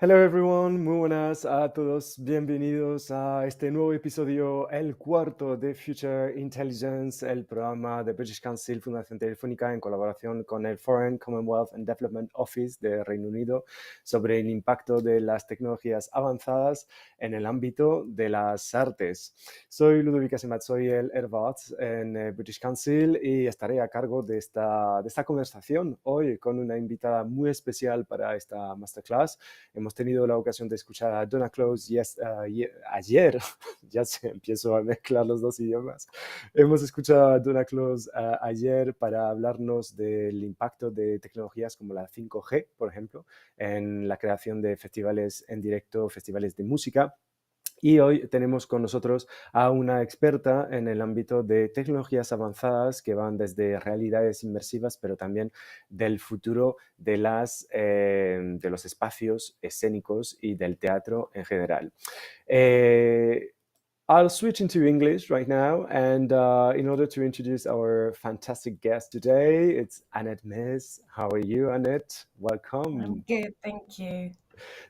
Hello everyone, muy buenas a todos, bienvenidos a este nuevo episodio, el cuarto de Future Intelligence, el programa de British Council Fundación Telefónica en colaboración con el Foreign, Commonwealth and Development Office de Reino Unido sobre el impacto de las tecnologías avanzadas en el ámbito de las artes. Soy Ludovic Asemat, soy el Head of Arts en British Council y estaré a cargo de esta conversación hoy con una invitada muy especial para esta Masterclass. Hemos tenido la ocasión de escuchar a Donna Close ayer, ya se empiezo a mezclar los dos idiomas. Hemos escuchado a Donna Close ayer para hablarnos del impacto de tecnologías como la 5G, por ejemplo, en la creación de festivales en directo, festivales de música. Y hoy tenemos con nosotros a una experta en el ámbito de tecnologías avanzadas que van desde realidades inmersivas, pero también del futuro de los espacios escénicos y del teatro en general. I'll switch into English right now, and in order to introduce our fantastic guest today, it's Annette Mees. How are you, Annette? Welcome. I'm good, thank you.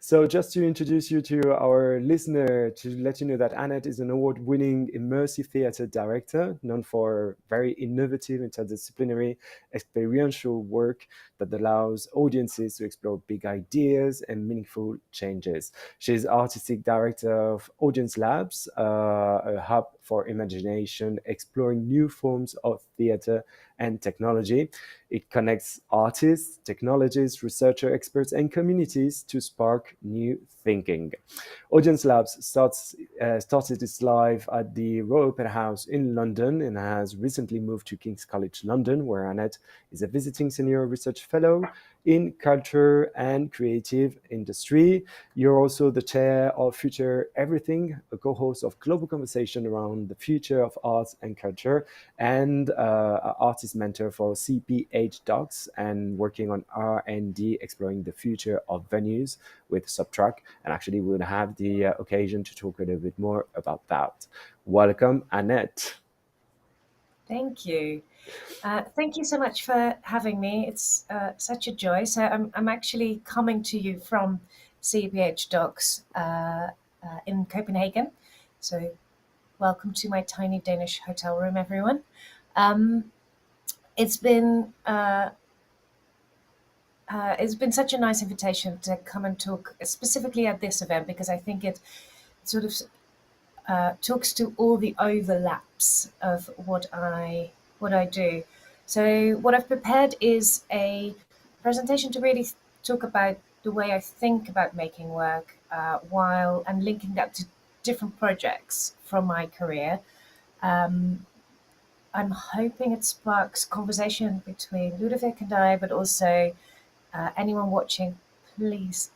So just to introduce you to our listener, to let you know that Annette is an award-winning immersive theatre director known for very innovative, interdisciplinary, experiential work that allows audiences to explore big ideas and meaningful changes. She's artistic director of Audience Labs, a hub for imagination, exploring new forms of theatre and technology. It connects artists, technologists, researcher experts, and communities to spark new thinking. Audience Labs started its life at the Royal Opera House in London and has recently moved to King's College London, where Annette is a visiting senior research fellow in culture and creative industry. You're also the chair of Future Everything, a co-host of global conversation around the future of arts and culture, and an artist mentor for CPH Docs, and working on R&D, exploring the future of venues with Substrakt. And actually, we'll have the occasion to talk a little bit more about that. Welcome, Annette. Thank you. Thank you so much for having me. It's such a joy. So I'm actually coming to you from CPH Docs in Copenhagen. So welcome to my tiny Danish hotel room, everyone. It's been such a nice invitation to come and talk specifically at this event, because I think it sort of talks to all the overlaps of what I do. So what I've prepared is a presentation to really talk about the way I think about making work while and linking that to different projects from my career. I'm hoping it sparks conversation between Ludovic and I, but also anyone watching, please,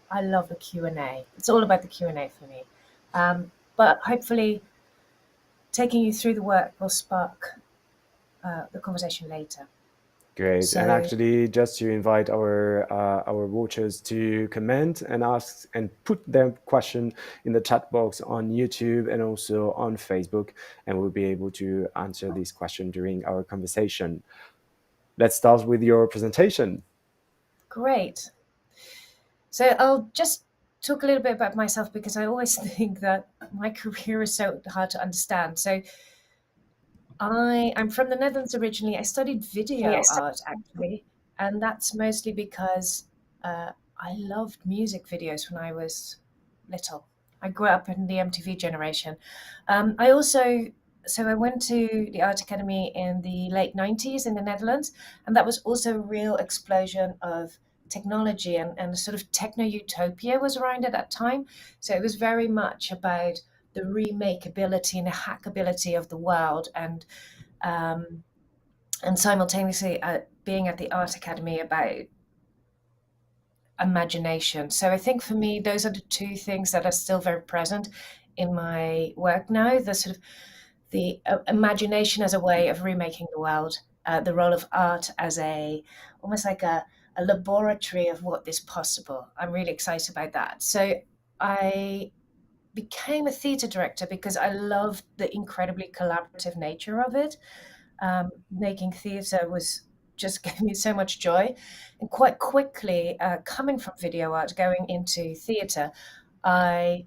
I love the Q&A. It's all about the Q&A for me. But hopefully taking you through the work will spark the conversation later. Great. So, and actually, just to invite our watchers to comment and ask and put their question in the chat box on YouTube and also on Facebook, and we'll be able to answer this question during our conversation. Let's start with your presentation. Great. So I'll just talk a little bit about myself, because I always think that my career is so hard to understand. So I'm from the Netherlands originally. I studied video art, actually, and that's mostly because I loved music videos when I was little. I grew up in the MTV generation. I went to the Art Academy in the late 90s in the Netherlands, and that was also a real explosion of technology, and sort of techno-utopia was around at that time. So it was very much about the remakeability and the hackability of the world, and simultaneously being at the Art Academy about imagination. So I think for me, those are the two things that are still very present in my work now. The sort of the imagination as a way of remaking the world, the role of art as almost like a laboratory of what is possible. I'm really excited about that. So I became a theatre director because I loved the incredibly collaborative nature of it. Making theatre was just gave me so much joy, and quite quickly, coming from video art, going into theatre, I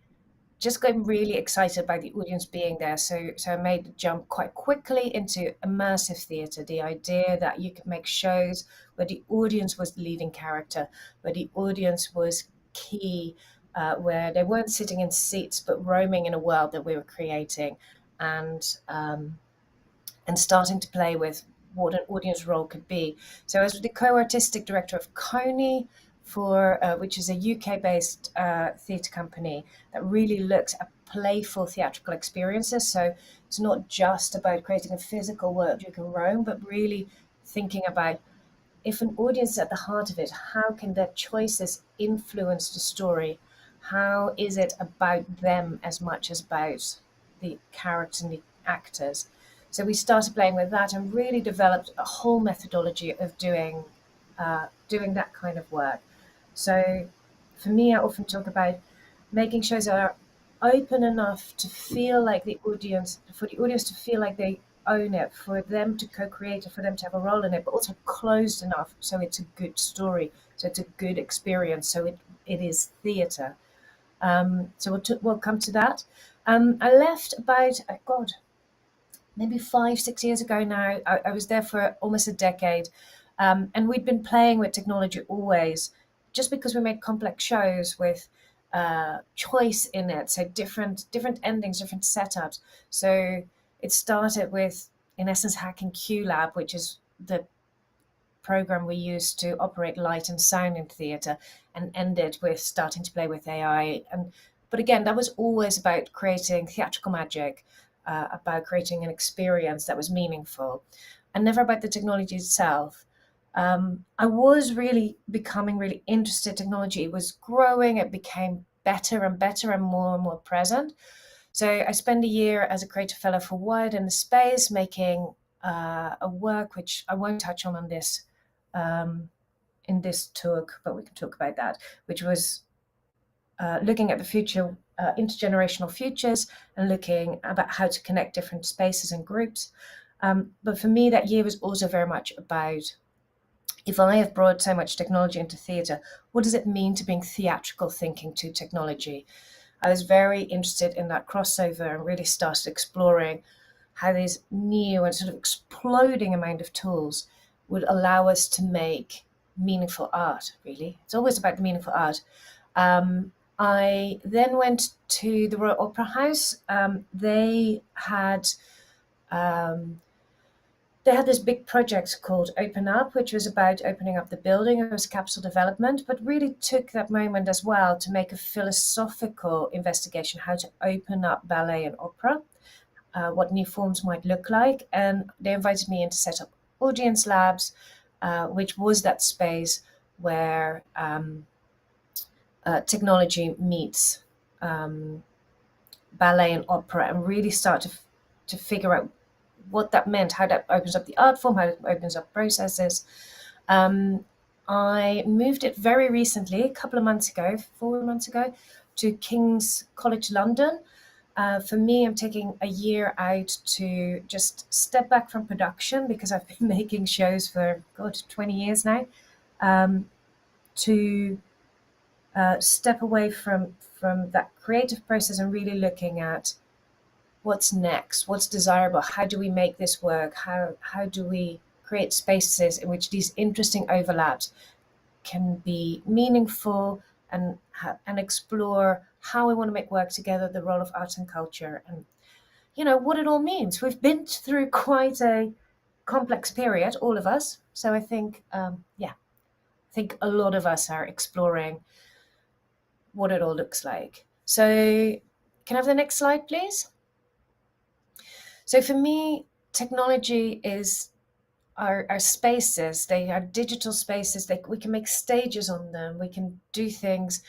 just got really excited by the audience being there. So I made the jump quite quickly into immersive theatre, the idea that you could make shows where the audience was the leading character, where the audience was key, where they weren't sitting in seats but roaming in a world that we were creating, and starting to play with what an audience role could be. So I was the co-artistic director of Coney, which is a UK-based theatre company that really looks at playful theatrical experiences. So it's not just about creating a physical world you can roam, but really thinking about, if an audience is at the heart of it, how can their choices influence the story? How is it about them as much as about the characters and the actors? So we started playing with that and really developed a whole methodology of doing that kind of work. So for me, I often talk about making shows that are open enough to feel like for the audience to feel like they own it, for them to co-create it, for them to have a role in it, but also closed enough so it's a good story, so it's a good experience, so it is theatre. So we'll come to that. I left about, God, maybe 5, 6 years ago now. I was there for almost a decade, and we'd been playing with technology always, just because we made complex shows with choice in it, so different endings, different setups. So it started with, in essence, hacking QLab, which is the program we use to operate light and sound in theatre, and ended with starting to play with AI. But again, that was always about creating theatrical magic, about creating an experience that was meaningful, and never about the technology itself. I was really becoming really interested. Technology was growing; it became better and better and more present. So I spent a year as a creative fellow for Wired in the Space, making a work which I won't touch on this in this talk, but we can talk about that, which was looking at the future, intergenerational futures, and looking about how to connect different spaces and groups. But for me, that year was also very much about, if I have brought so much technology into theatre, what does it mean to bring theatrical thinking to technology? I was very interested in that crossover and really started exploring how these new and sort of exploding amount of tools would allow us to make meaningful art, really. It's always about the meaningful art. I then went to the Royal Opera House. Um, they had this big project called Open Up, which was about opening up the building. It was capital development, but really took that moment as well to make a philosophical investigation how to open up ballet and opera, what new forms might look like. And they invited me in to set up audience labs, which was that space where technology meets ballet and opera, and really start to figure out what that meant, how that opens up the art form, how it opens up processes. I moved it very recently, a couple of months ago, 4 months ago, to King's College London. For me, I'm taking a year out to just step back from production, because I've been making shows for, God, 20 years now, to step away from that creative process and really looking at what's next, what's desirable, how do we make this work, how do we create spaces in which these interesting overlaps can be meaningful, and explore how we want to make work together, the role of art and culture, and what it all means. We've been through quite a complex period, all of us. So I think, I think a lot of us are exploring what it all looks like. So can I have the next slide, please? So for me, technology is our spaces. They are digital spaces. We can make stages on them. We can do things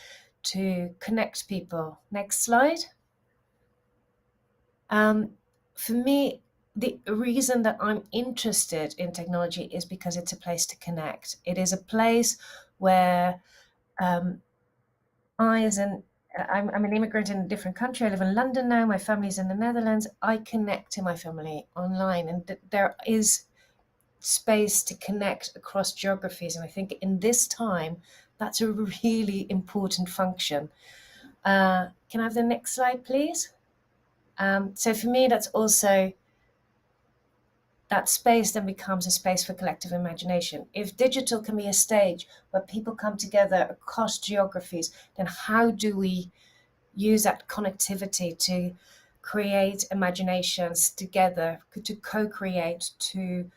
to connect people. Next slide. for me, the reason that I'm interested in technology is because it's a place to connect. It is a place where um, I'm an immigrant in a different country. I live in London now. My family's in the Netherlands. I connect to my family online, and there is space to connect across geographies. And I think in this time, that's a really important function. Can I have the next slide, please? So for me, that's also that space then becomes a space for collective imagination. If digital can be a stage where people come together across geographies, then how do we use that connectivity to create imaginations together, to co-create, to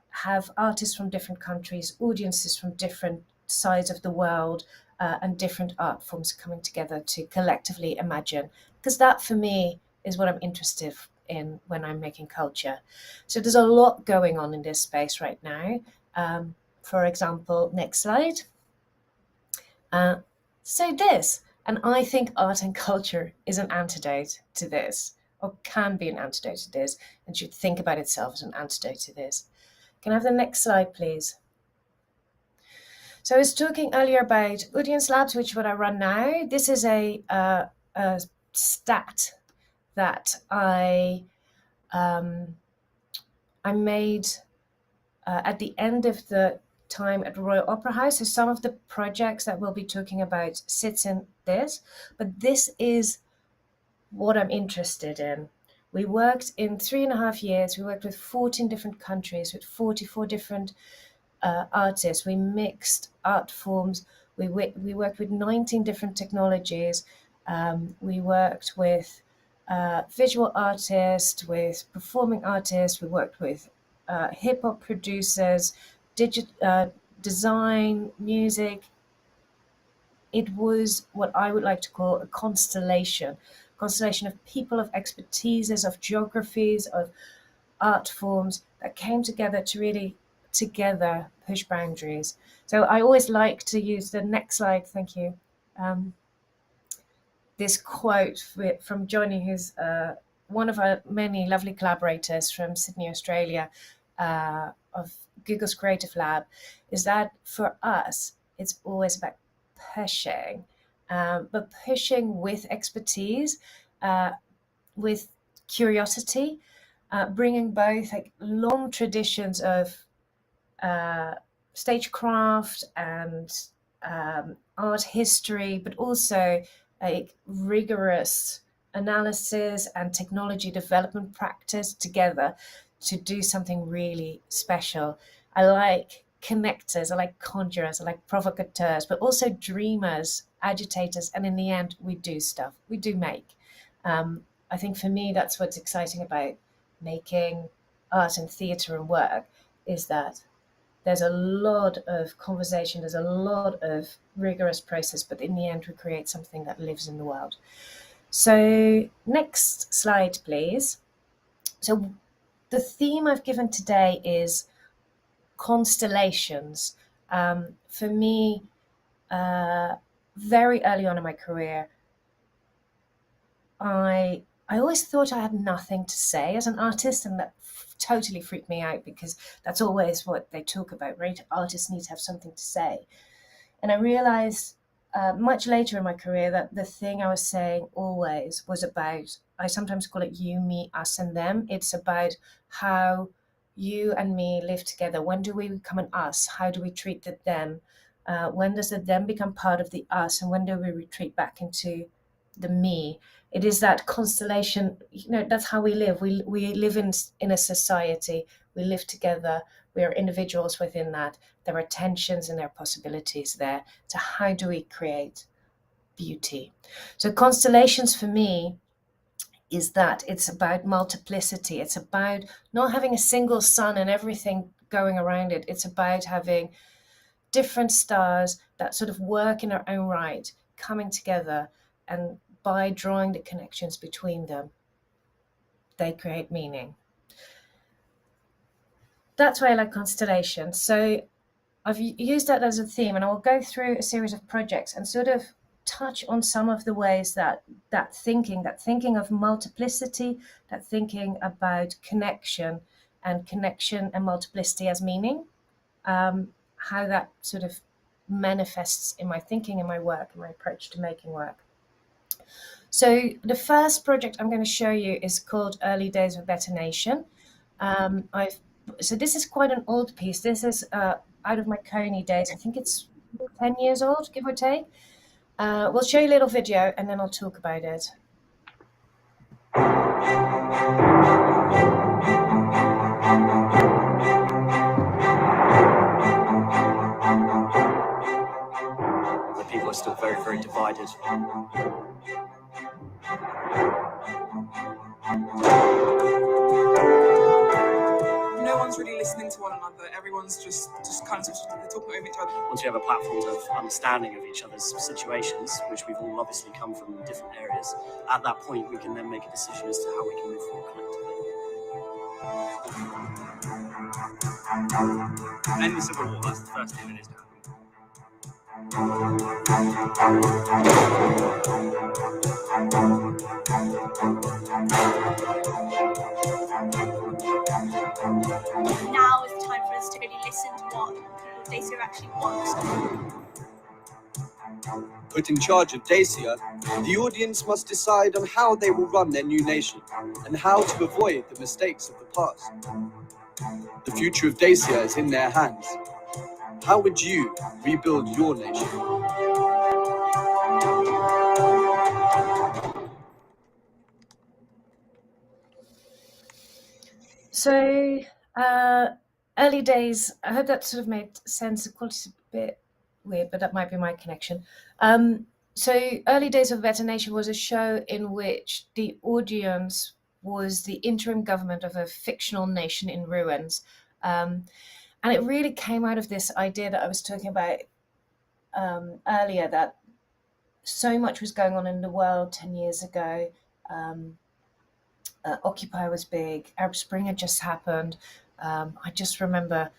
have artists from different countries, audiences from different sides of the world, and different art forms coming together to collectively imagine? Because that, for me, is what I'm interested in when I'm making culture. So there's a lot going on in this space right now. For example, next slide. Uh, so this, and I think art and culture is an antidote to this, or can be an antidote to this, and should think about itself as an antidote to this. Can I have the next slide, please? So I was talking earlier about audience labs, which is what I run now. This is a stat that I made at the end of the time at Royal Opera House. So some of the projects that we'll be talking about sits in this, but this is what I'm interested in. We worked in 3.5 years. We worked with 14 different countries, with 44 different artists. We mixed art forms. We worked with 19 different technologies. We worked with visual artists, with performing artists. We worked with hip hop producers, design, music. It was what I would like to call a constellation of people, of expertises, of geographies, of art forms that came together to really together push boundaries. So I always like to use the next slide, thank you. This quote from Johnny, who's one of our many lovely collaborators from Sydney, Australia, of Google's Creative Lab, is that for us, it's always about pushing, but pushing with expertise, with curiosity, bringing both like long traditions of stagecraft and art history, but also a rigorous analysis and technology development practice together to do something really special. I like connectors, I like conjurers, I like provocateurs, but also dreamers, agitators, and in the end, we do stuff, we do make. I think for me, that's what's exciting about making art and theatre and work, is that there's a lot of conversation, there's a lot of rigorous process, but in the end, we create something that lives in the world. So, next slide, please. So, the theme I've given today is constellations. For me, very early on in my career, I always thought I had nothing to say as an artist, and that totally freaked me out because that's always what they talk about, right? Artists need to have something to say. And I realized much later in my career that the thing I was saying always was about, I sometimes call it you, me, us, and them. It's about how you and me live together. When do we become an us? How do we treat the them? When does the them become part of the us? And when do we retreat back into the me? It is that constellation, that's how we live. We live in a society, we live together, we are individuals within that. There are tensions and there are possibilities there. So how do we create beauty? So constellations for me is that it's about multiplicity. It's about not having a single sun and everything going around it. It's about having different stars that sort of work in their own right, coming together, and by drawing the connections between them, they create meaning. That's why I like constellations. So I've used that as a theme, and I will go through a series of projects and sort of touch on some of the ways that thinking of multiplicity, that thinking about connection and multiplicity as meaning, how that sort of manifests in my thinking, in my work, in my approach to making work. So the first project I'm going to show you is called Early Days of Veterination. So this is quite an old piece. This is out of my Coney days. I think it's 10 years old, give or take. We'll show you a little video and then I'll talk about it. The people are still very, very divided. No one's really listening to one another. Everyone's just kind of talking over each other. Once you have a platform of understanding of each other's situations, which we've all obviously come from different areas, at that point we can then make a decision as to how we can move forward collectively. End the civil war, that's the first thing that needs to happen. Now is the time for us to really listen to what people of Dacia actually want. Put in charge of Dacia, the audience must decide on how they will run their new nation and how to avoid the mistakes of the past. The future of Dacia is in their hands. How would you rebuild your nation? So, early days, I hope that sort of made sense. The quality's a bit weird, but that might be my connection. So, Early Days of Veterination was a show in which the audience was the interim government of a fictional nation in ruins. And it really came out of this idea that I was talking about earlier, that so much was going on in the world 10 years ago. Occupy was big. Arab Spring had just happened. I just remember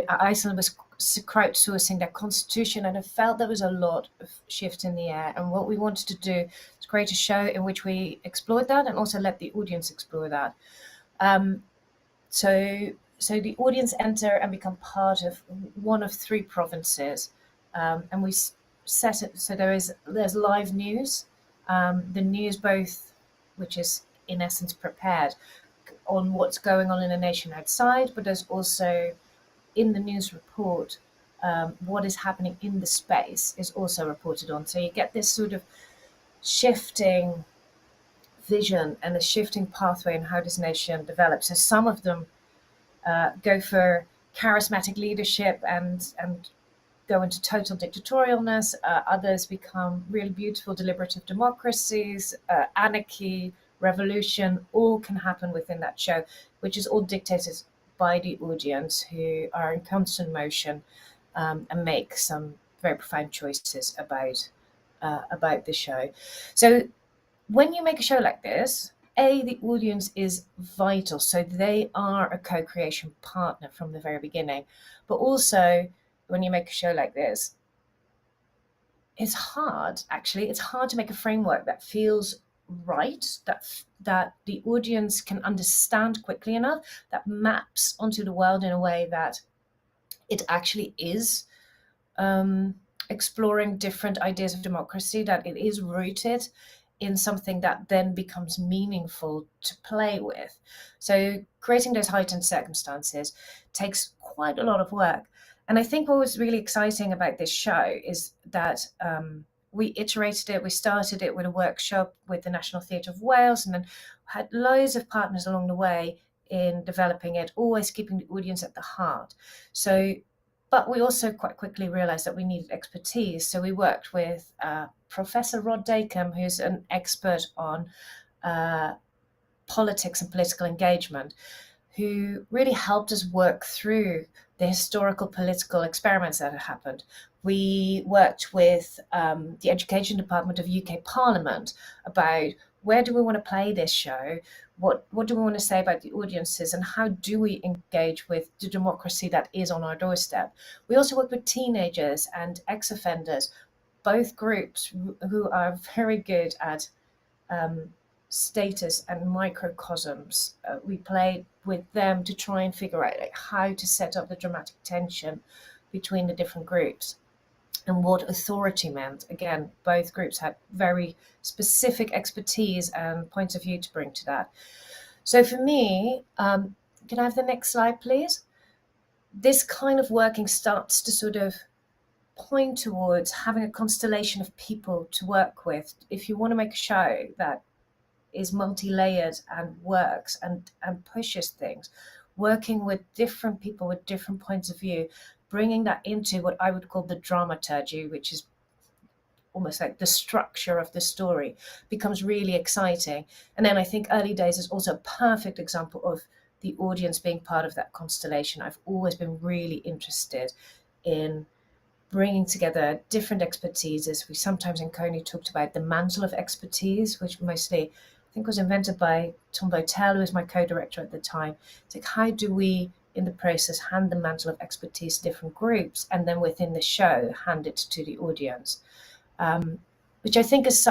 Iceland was crowdsourcing their constitution, and I felt there was a lot of shift in the air. And what we wanted to do is create a show in which we explored that and also let the audience explore that. So the audience enter and become part of one of three provinces, and we set it so there's live news, the news both, which is in essence prepared on what's going on in a nation outside, but there's also in the news report what is happening in the space is also reported on. So you get this sort of shifting vision and a shifting pathway in how this nation develops. So some of them go for charismatic leadership and go into total dictatorialness. Others become really beautiful deliberative democracies, anarchy, revolution, all can happen within that show, which is all dictated by the audience, who are in constant motion and make some very profound choices about the show. So when you make a show like this, the audience is vital. So they are a co-creation partner from the very beginning. But also, when you make a show like this, it's hard, actually. It's hard to make a framework that feels right, that the audience can understand quickly enough, that maps onto the world in a way that it actually is exploring different ideas of democracy, that it is rooted in something that then becomes meaningful to play with. So creating those heightened circumstances takes quite a lot of work. And I think what was really exciting about this show is that we iterated it. We started it with a workshop with the National Theatre of Wales, and then had loads of partners along the way in developing it, always keeping the audience at the heart. But we also quite quickly realized that we needed expertise. So we worked with Professor Rod Dacomb, who's an expert on politics and political engagement, who really helped us work through the historical political experiments that had happened. We worked with the Education Department of UK Parliament about where do we want to play this show, what do we want to say about the audiences, and how do we engage with the democracy that is on our doorstep. We also worked with teenagers and ex-offenders, both groups who are very good at status and microcosms. We played with them to try and figure out like how to set up the dramatic tension between the different groups and what authority meant. Again, both groups had very specific expertise and points of view to bring to that. So for me, can I have the next slide, please? This kind of working starts to sort of point towards having a constellation of people to work with. If you want to make a show that is multi-layered and works and pushes things, working with different people with different points of view, bringing that into what I would call the dramaturgy, which is almost like the structure of the story, becomes really exciting. And then I think Early Days is also a perfect example of the audience being part of that constellation. I've always been really interested in bringing together different expertises. We sometimes in Coney talked about the mantle of expertise, which mostly I think was invented by Tom Botel, who was my co-director at the time. It's like, how do we, in the process, hand the mantle of expertise to different groups, and then within the show, hand it to the audience? Which I think is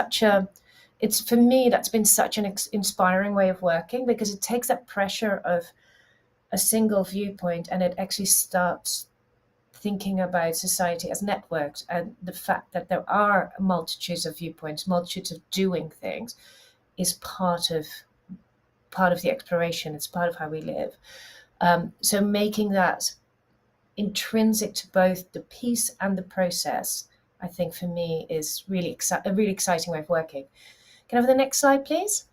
it's for me, that's been such an inspiring way of working, because it takes that pressure of a single viewpoint and it actually starts thinking about society as networks, and the fact that there are multitudes of viewpoints, multitudes of doing things, is part of the exploration. It's part of how we live. So making that intrinsic to both the piece and the process, I think for me is really a really exciting way of working. Can I have the next slide, please?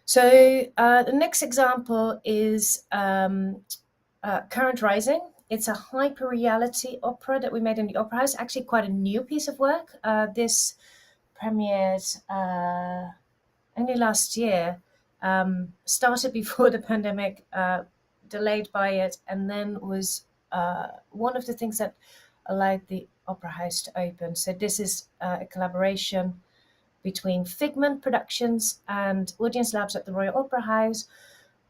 So the next example is Current Rising. It's a hyper-reality opera that we made in the Opera House, actually quite a new piece of work. This premiered only last year, started before the pandemic, delayed by it, and then was one of the things that allowed the Opera House to open. So this is a collaboration between Figment Productions and Audience Labs at the Royal Opera House,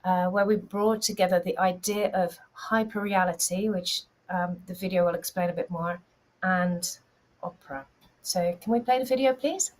where we brought together the idea of hyperreality, which the video will explain a bit more, and opera. So can we play the video, please?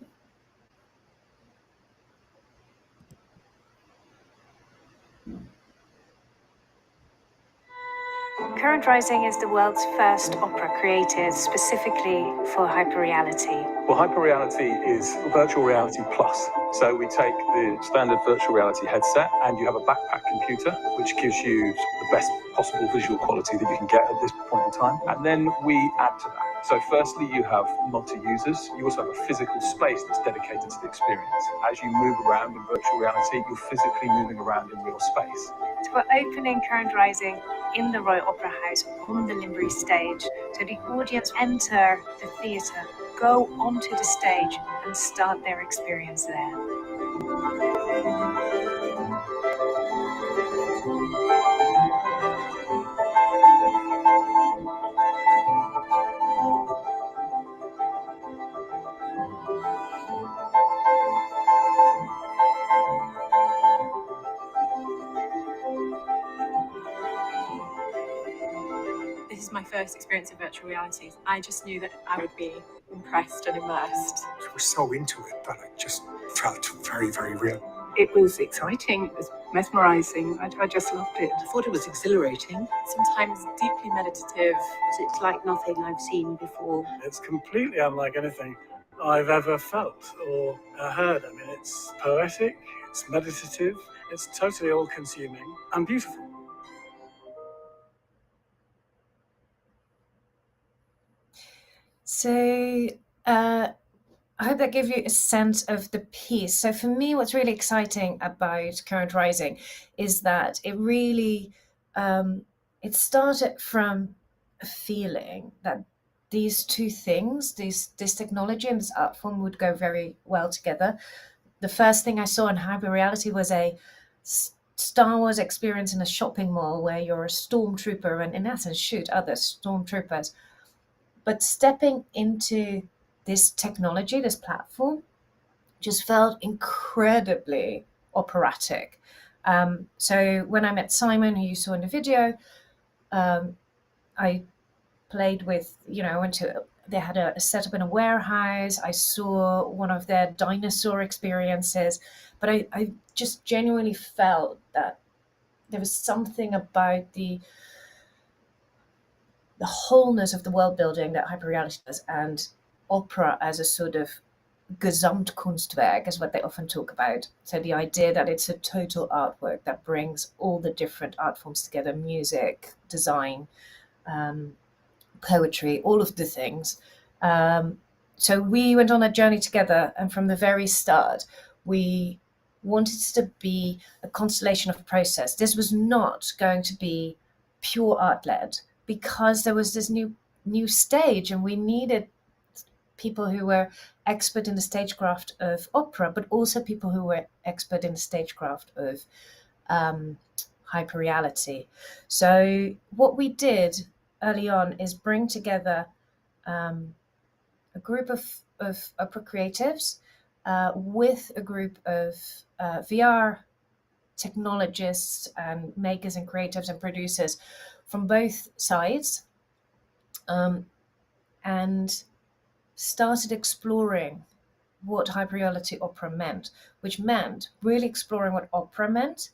Current Rising is the world's first opera created specifically for hyperreality. Well, hyperreality is virtual reality plus. So we take the standard virtual reality headset and you have a backpack computer, which gives you the best possible visual quality that you can get at this point in time. And then we add to that. So firstly, you have multi-users. You also have a physical space that's dedicated to the experience. As you move around in virtual reality, you're physically moving around in real space. So we're opening Current Rising in the Royal Opera House on the Limbury stage. So the audience enter the theatre, go onto the stage and start their experience there. This is my first experience of virtual reality. I just knew that I would be impressed and immersed. I was so into it that it just felt very, very real. It was exciting, it was mesmerising, I just loved it. I thought it was exhilarating. Sometimes deeply meditative. It's like nothing I've seen before. It's completely unlike anything I've ever felt or heard. I mean, it's poetic, it's meditative, it's totally all-consuming and beautiful. So I hope that gave you a sense of the piece. So for me, what's really exciting about Current Rising is that it really, it started from a feeling that these two things, this technology and this art form would go very well together. The first thing I saw in hyperreality was a Star Wars experience in a shopping mall where you're a stormtrooper and in essence shoot other stormtroopers. But stepping into this technology, this platform, just felt incredibly operatic. So when I met Simon, who you saw in the video, I played with, I went to they had a setup in a warehouse. I saw one of their dinosaur experiences, but I just genuinely felt that there was something about the wholeness of the world building that hyperreality does, and opera as a sort of Gesamtkunstwerk is what they often talk about. So the idea that it's a total artwork that brings all the different art forms together: music, design, poetry, all of the things. So we went on a journey together, and from the very start, we wanted to be a constellation of process. This was not going to be pure art-led, because there was this new stage, and we needed people who were expert in the stagecraft of opera, but also people who were expert in the stagecraft of hyperreality. So what we did early on is bring together a group of opera creatives with a group of VR technologists and makers and creatives and producers from both sides, and started exploring what hyperreality opera meant, which meant really exploring what opera meant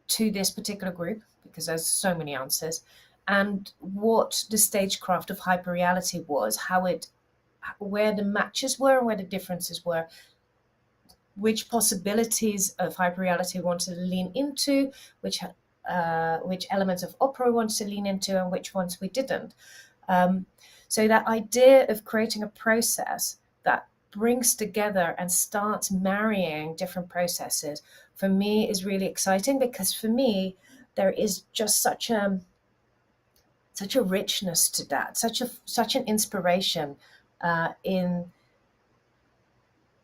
to this particular group, because there's so many answers, and what the stagecraft of hyperreality was, where the matches were and where the differences were, which possibilities of hyperreality we wanted to lean into, which elements of opera we wanted to lean into, and which ones we didn't. So that idea of creating a process that brings together and starts marrying different processes, for me, is really exciting, because for me there is just such a richness to that, such an inspiration in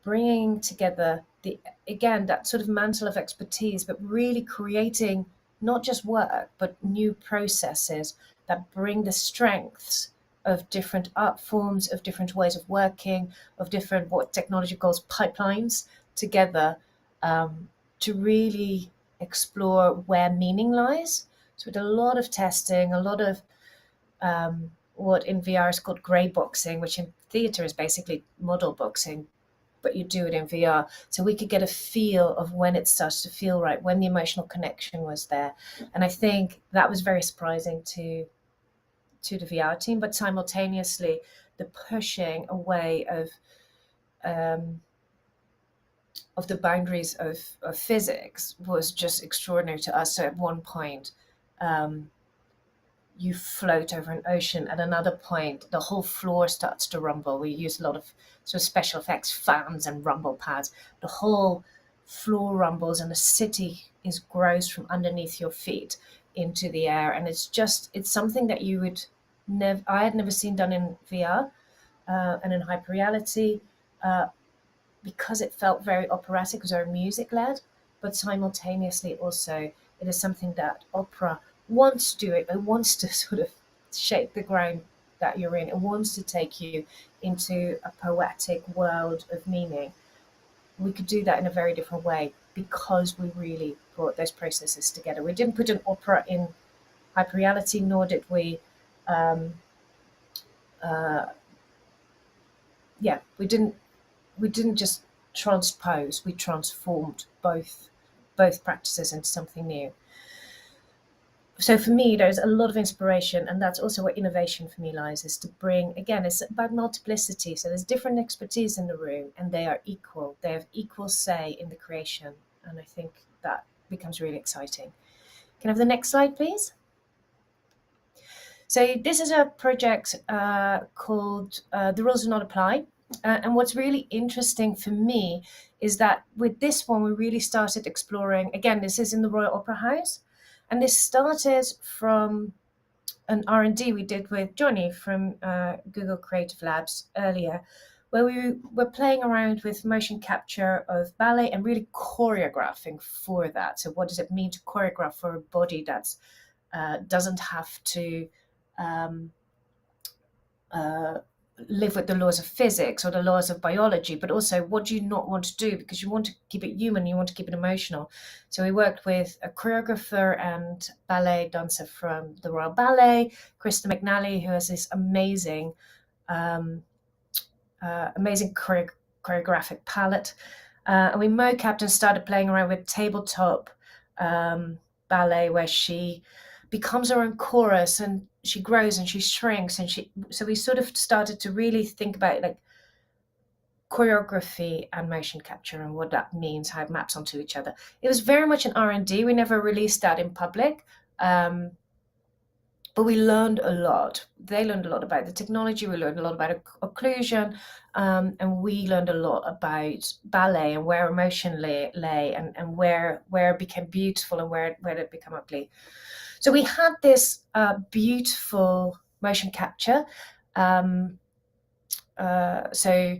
bringing together that sort of mantle of expertise, but really creating not just work but new processes that bring the strengths of different art forms, of different ways of working, of different, what technology calls pipelines, together to really explore where meaning lies. So with a lot of testing, a lot of what in VR is called grey boxing, which in theatre is basically model boxing, but you do it in VR. So we could get a feel of when it starts to feel right, when the emotional connection was there. And I think that was very surprising to the VR team, but simultaneously the pushing away of the boundaries of physics was just extraordinary to us. So at one point, you float over an ocean. At another point, the whole floor starts to rumble. We use a lot of sort of special effects, fans and rumble pads. The whole floor rumbles and the city grows from underneath your feet into the air. And it's something that you would I had never seen done in VR and in hyperreality, because it felt very operatic, it was very music-led, but simultaneously also it is something that opera wants to do. It wants to sort of shake the ground that you're in. It wants to take you into a poetic world of meaning. We could do that in a very different way because we really brought those processes together. We didn't put an opera in hyperreality, nor did we we didn't just transpose, we transformed both practices into something new. So for me, there's a lot of inspiration, and that's also where innovation for me lies, is to bring, again, it's about multiplicity. So there's different expertise in the room, and they are equal. They have equal say in the creation, and I think that becomes really exciting. Can I have the next slide, please? So this is a project called The Rules Do Not Apply. And what's really interesting for me is that with this one, we really started exploring, again, this is in the Royal Opera House, and this started from an R&D we did with Johnny from Google Creative Labs earlier, where we were playing around with motion capture of ballet and really choreographing for that. So what does it mean to choreograph for a body that doesn't have to live with the laws of physics or the laws of biology, but also what do you not want to do, because you want to keep it human, you want to keep it emotional. So we worked with a choreographer and ballet dancer from the Royal Ballet, Krista McNally, who has this amazing amazing choreographic palette. And we mocapped and started playing around with tabletop ballet, where she becomes her own chorus and she grows and she shrinks, and so we sort of started to really think about like choreography and motion capture and what that means, how it maps onto each other. It was very much an R&D. We never released that in public, but we learned a lot. They learned a lot about the technology. We learned a lot about occlusion, and we learned a lot about ballet and where emotion lay and where it became beautiful and where it became ugly. So we had this beautiful motion capture. So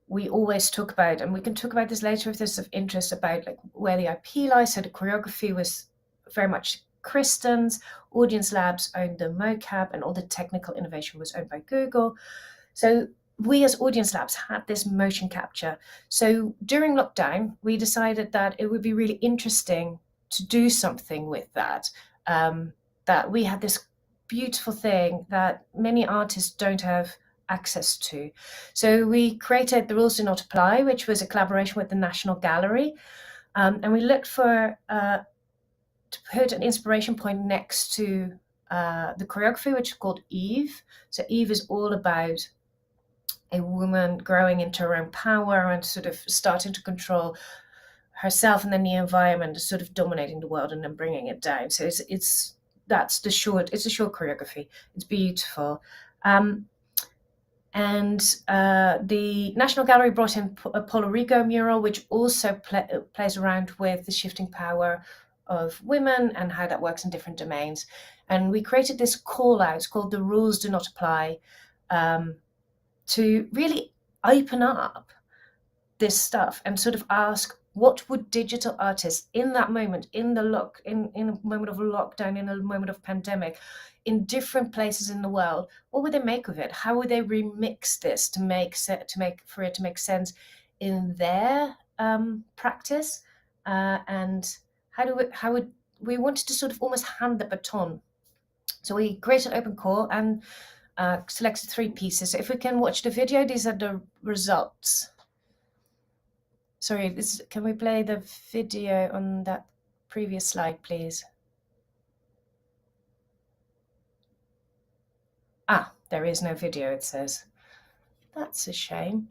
we always talk about, and we can talk about this later if there's of interest, about like where the IP lies. So the choreography was very much Kristen's. Audience Labs owned the mocap, and all the technical innovation was owned by Google. So we as Audience Labs had this motion capture. So during lockdown, we decided that it would be really interesting to do something with that. That we had this beautiful thing that many artists don't have access to. So we created The Rules Do Not Apply, which was a collaboration with the National Gallery. And we looked for to put an inspiration point next to the choreography, which is called Eve. So Eve is all about a woman growing into her own power and sort of starting to control herself and then the environment, sort of dominating the world and then bringing it down. So it's a short choreography. It's beautiful. And the National Gallery brought in a Puerto Rico mural, which also plays around with the shifting power of women and how that works in different domains. And we created this call out called The Rules Do Not Apply, to really open up this stuff and sort of ask, what would digital artists in that moment, in a moment of lockdown, in a moment of pandemic, in different places in the world, what would they make of it? How would they remix this to make sense in their practice? And how would we wanted to sort of almost hand the baton? So we created an open call and selected 3 pieces. So if we can watch the video, these are the results. Sorry, can we play the video on that previous slide, please? There is no video, it says. That's a shame.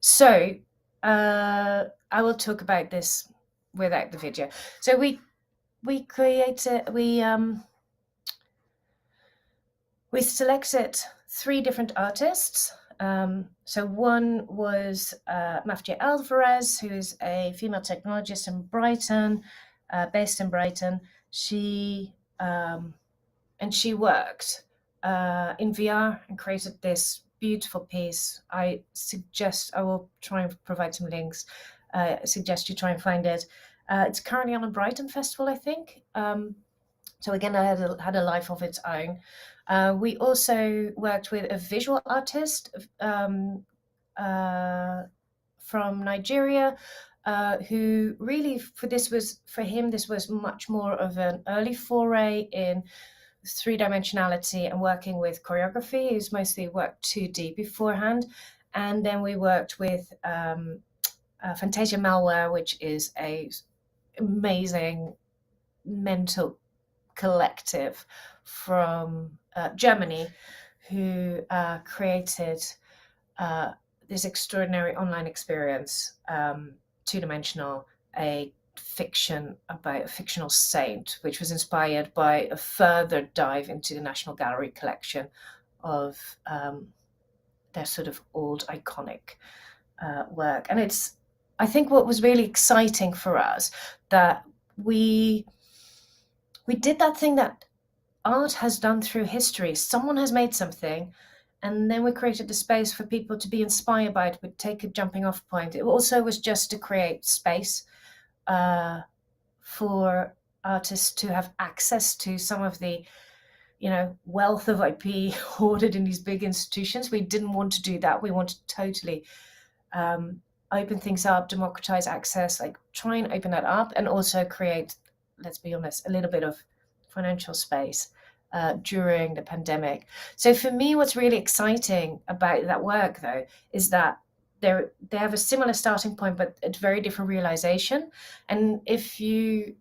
So I will talk about this without the video. So we selected 3 different artists. So one was Mafia Alvarez, who is a female technologist in Brighton, based in Brighton. She worked in VR and created this beautiful piece. I will try and provide some links. I suggest you try and find it. It's currently on a Brighton festival, I think. So again, it had a life of its own. We also worked with a visual artist from Nigeria, who really, for him, this was much more of an early foray in 3-dimensionality and working with choreography. He's mostly worked 2D beforehand. And then we worked with Fantasia Malware, which is a amazing mental collective from Germany, who created this extraordinary online experience, 2-dimensional, a fiction about a fictional saint, which was inspired by a further dive into the National Gallery collection of their sort of old iconic work. And I think what was really exciting for us, that we did that thing that art has done through history. Someone has made something, and then we created the space for people to be inspired by it, would take a jumping off point. It also was just to create space for artists to have access to some of the wealth of IP hoarded in these big institutions. We didn't want to do that. We wanted to totally open things up, democratize access, like try and open that up, and also create, let's be honest, a little bit of financial space during the pandemic. So for me, what's really exciting about that work, though, is that they have a similar starting point, but a very different realization. And if you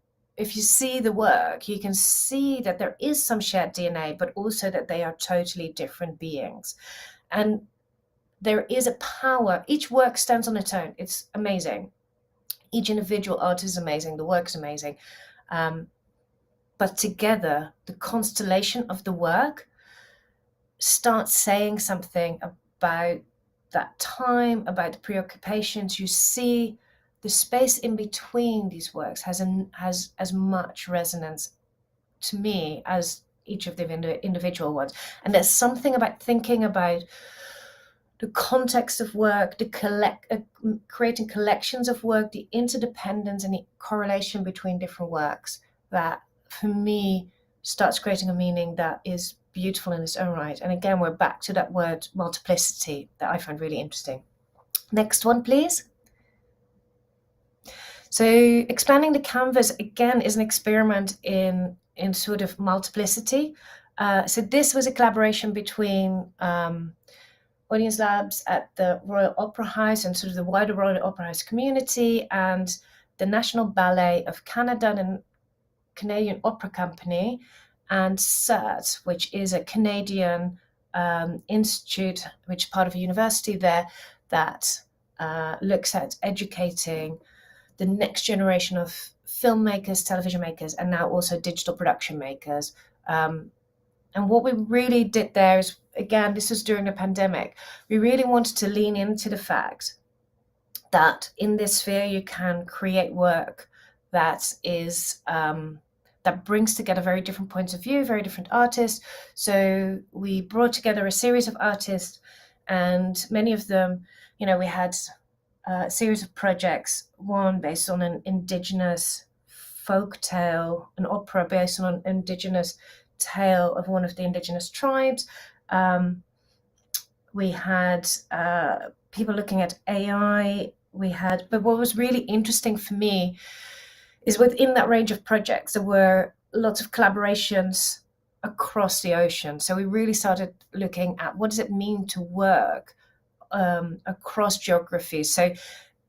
see the work, you can see that there is some shared DNA, but also that they are totally different beings. And there is a power. Each work stands on its own. It's amazing. Each individual artist is amazing. The work is amazing. But together, the constellation of the work starts saying something about that time, about the preoccupations. You see the space in between these works has as much resonance to me as each of the individual ones. And there's something about thinking about the context of work, creating collections of work, the interdependence and the correlation between different works that, for me, starts creating a meaning that is beautiful in its own right. And again, we're back to that word multiplicity that I find really interesting. Next one, please. So expanding the canvas, again, is an experiment in sort of multiplicity. So this was a collaboration between Audience Labs at the Royal Opera House and sort of the wider Royal Opera House community, and the National Ballet of Canada and Canadian Opera Company, and CERT, which is a Canadian institute, which is part of a university there, that looks at educating the next generation of filmmakers, television makers, and now also digital production makers. And what we really did there is, again, this was during the pandemic, we really wanted to lean into the fact that in this sphere you can create work that is that brings together very different points of view, very different artists. So we brought together a series of artists, and many of them, we had a series of projects, one based on an Indigenous folk tale, an opera based on an Indigenous tale of one of the Indigenous tribes. We had people looking at AI. But what was really interesting for me is within that range of projects, there were lots of collaborations across the ocean. So we really started looking at what does it mean to work across geographies. So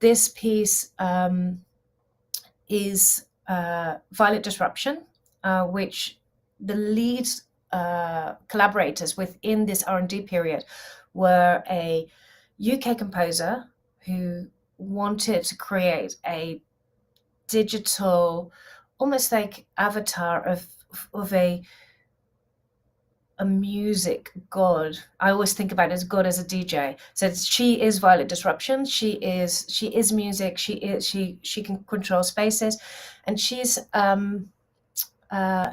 this piece is Violet Disruption, which the lead collaborators within this R&D period were a UK composer who wanted to create a digital, almost like avatar of a music god. I always think about it as God as a DJ. So she is Violet Disruption. She is music. She can control spaces, and she's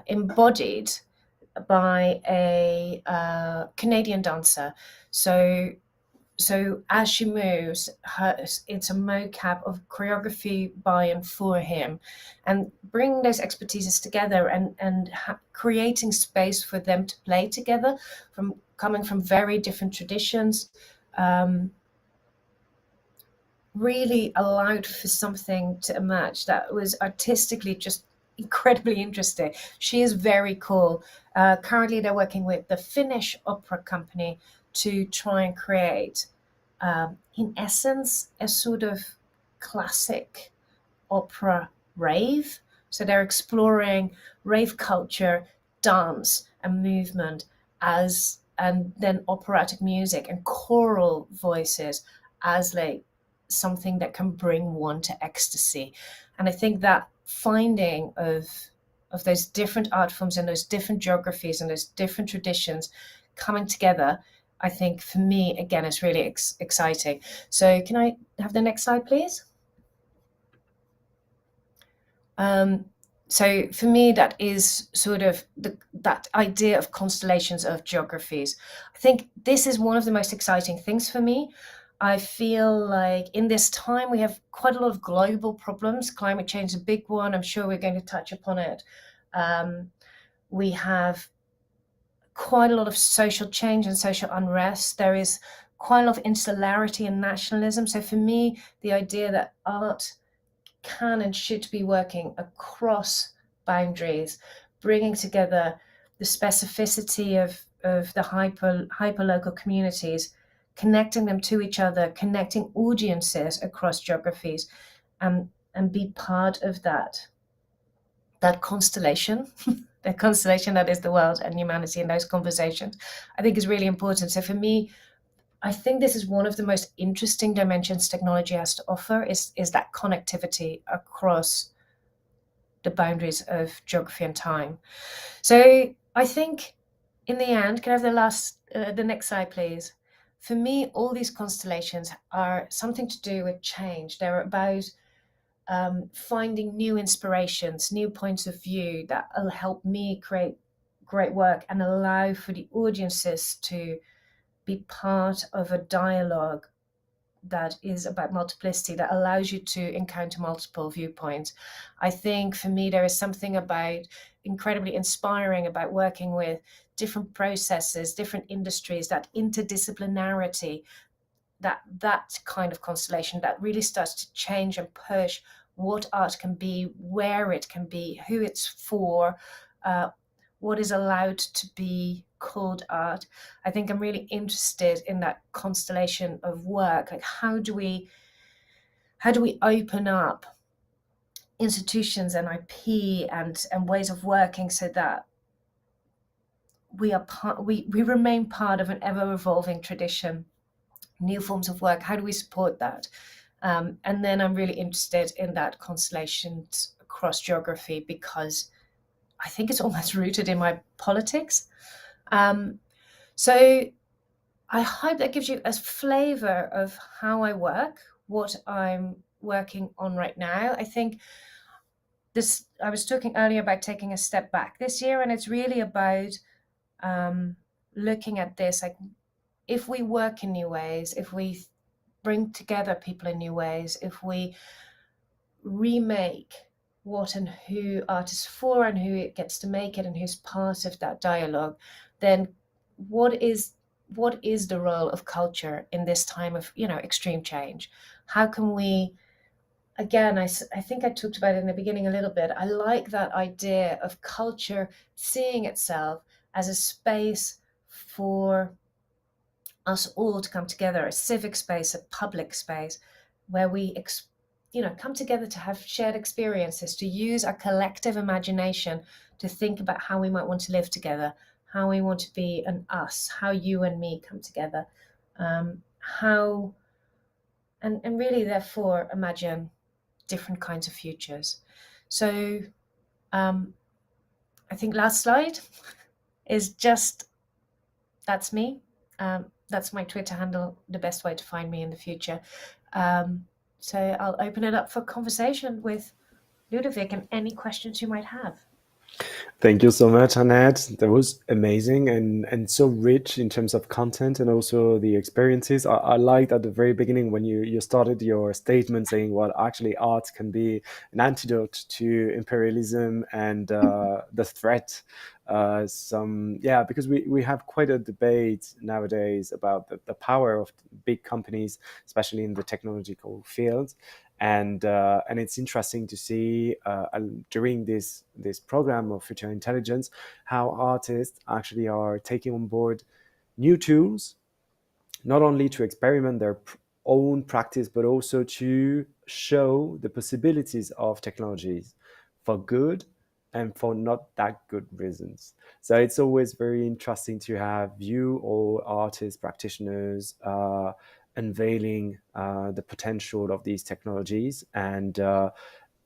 embodied by a Canadian dancer. So as she moves, it's a mocap of choreography by and for him, and bringing those expertises together and creating space for them to play together, coming from very different traditions, really allowed for something to emerge that was artistically just incredibly interesting. She is very cool. Currently, they're working with the Finnish Opera Company to try and create, in essence, a sort of classic opera rave. So they're exploring rave culture, dance, and movement and then operatic music and choral voices as like something that can bring one to ecstasy. And I think that finding of those different art forms and those different geographies and those different traditions coming together, I think for me, again, is really exciting. So can I have the next slide, please? So for me, that is sort of that idea of constellations of geographies. I think this is one of the most exciting things for me. I feel like in this time, we have quite a lot of global problems. Climate change is a big one. I'm sure we're going to touch upon it. We have quite a lot of social change and social unrest. There is quite a lot of insularity and nationalism. So for me, the idea that art can and should be working across boundaries, bringing together the specificity of the hyper local communities, connecting them to each other, connecting audiences across geographies, and be part of that constellation, the constellation that is the world and humanity in those conversations, I think is really important. So for me, I think this is one of the most interesting dimensions technology has to offer is that connectivity across the boundaries of geography and time. So I think in the end, can I have the next slide, please? For me, all these constellations are something to do with change. They're about finding new inspirations, new points of view that will help me create great work and allow for the audiences to be part of a dialogue that is about multiplicity, that allows you to encounter multiple viewpoints. I think for me, there is something about incredibly inspiring about working with different processes, different industries, that interdisciplinarity, that kind of constellation that really starts to change and push what art can be, where it can be, who it's for, what is allowed to be called art. I think I'm really interested in that constellation of work. Like how do we open up institutions and IP and ways of working so that we remain part of an ever-evolving tradition, new forms of work. How do we support that? And then I'm really interested in that constellations across geography because I think it's almost rooted in my politics. So I hope that gives you a flavor of how I work, what I'm working on right now. I think I was talking earlier about taking a step back this year, and it's really about looking at this, like if we work in new ways, if we bring together people in new ways, if we remake what and who art is for and who it gets to make it and who's part of that dialogue, then what is the role of culture in this time of extreme change? How can we, again, I think I talked about it in the beginning a little bit, I like that idea of culture seeing itself as a space for us all to come together, a civic space, a public space, where we come together to have shared experiences, to use our collective imagination to think about how we might want to live together, how we want to be an us, how you and me come together, how and really therefore imagine different kinds of futures. So I think last slide is just, that's me. That's my Twitter handle, the best way to find me in the future. So I'll open it up for conversation with Ludovic and any questions you might have. Thank you so much, Annette. That was amazing and so rich in terms of content and also the experiences. I liked at the very beginning when you started your statement saying, well, actually art can be an antidote to imperialism and the threat. Because we have quite a debate nowadays about the power of big companies, especially in the technological field. And it's interesting to see during this program of future intelligence how artists actually are taking on board new tools, not only to experiment their own practice, but also to show the possibilities of technologies for good and for not that good reasons. So it's always very interesting to have you, all artists, practitioners, unveiling the potential of these technologies and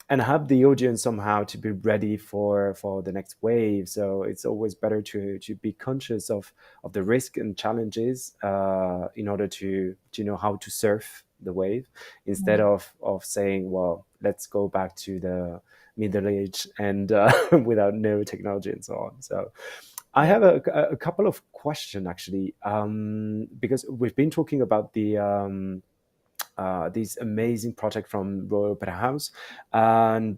have the audience somehow to be ready for the next wave. So it's always better to be conscious of the risk and challenges in order to know how to surf the wave instead of saying, well, let's go back to the Middle Age and without no technology and so on. So I have a couple of questions actually, because we've been talking about the this amazing project from Royal Opera House and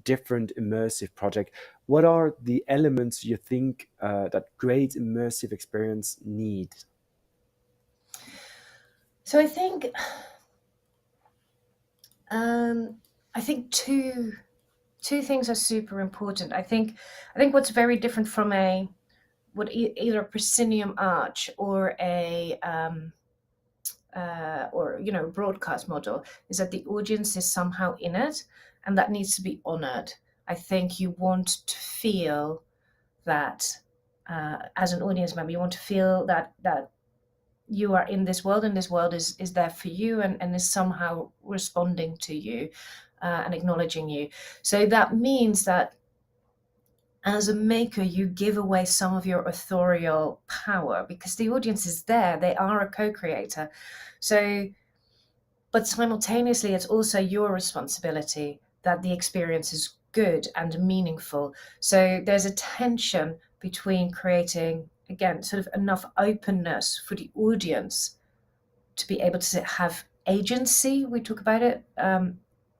different immersive project. What are the elements you think that great immersive experience need? So I think two two things are super important. I think what's very different from either a proscenium arch or a broadcast model is that the audience is somehow in it, and that needs to be honored. I think you want to feel that as an audience member, you want to feel that you are in this world, and this world is there for you and is somehow responding to you and acknowledging you. So that means that as a maker, you give away some of your authorial power because the audience is there. They are a co-creator. So, but simultaneously, it's also your responsibility that the experience is good and meaningful. So there's a tension between creating, again, sort of enough openness for the audience to be able to have agency. We talk about it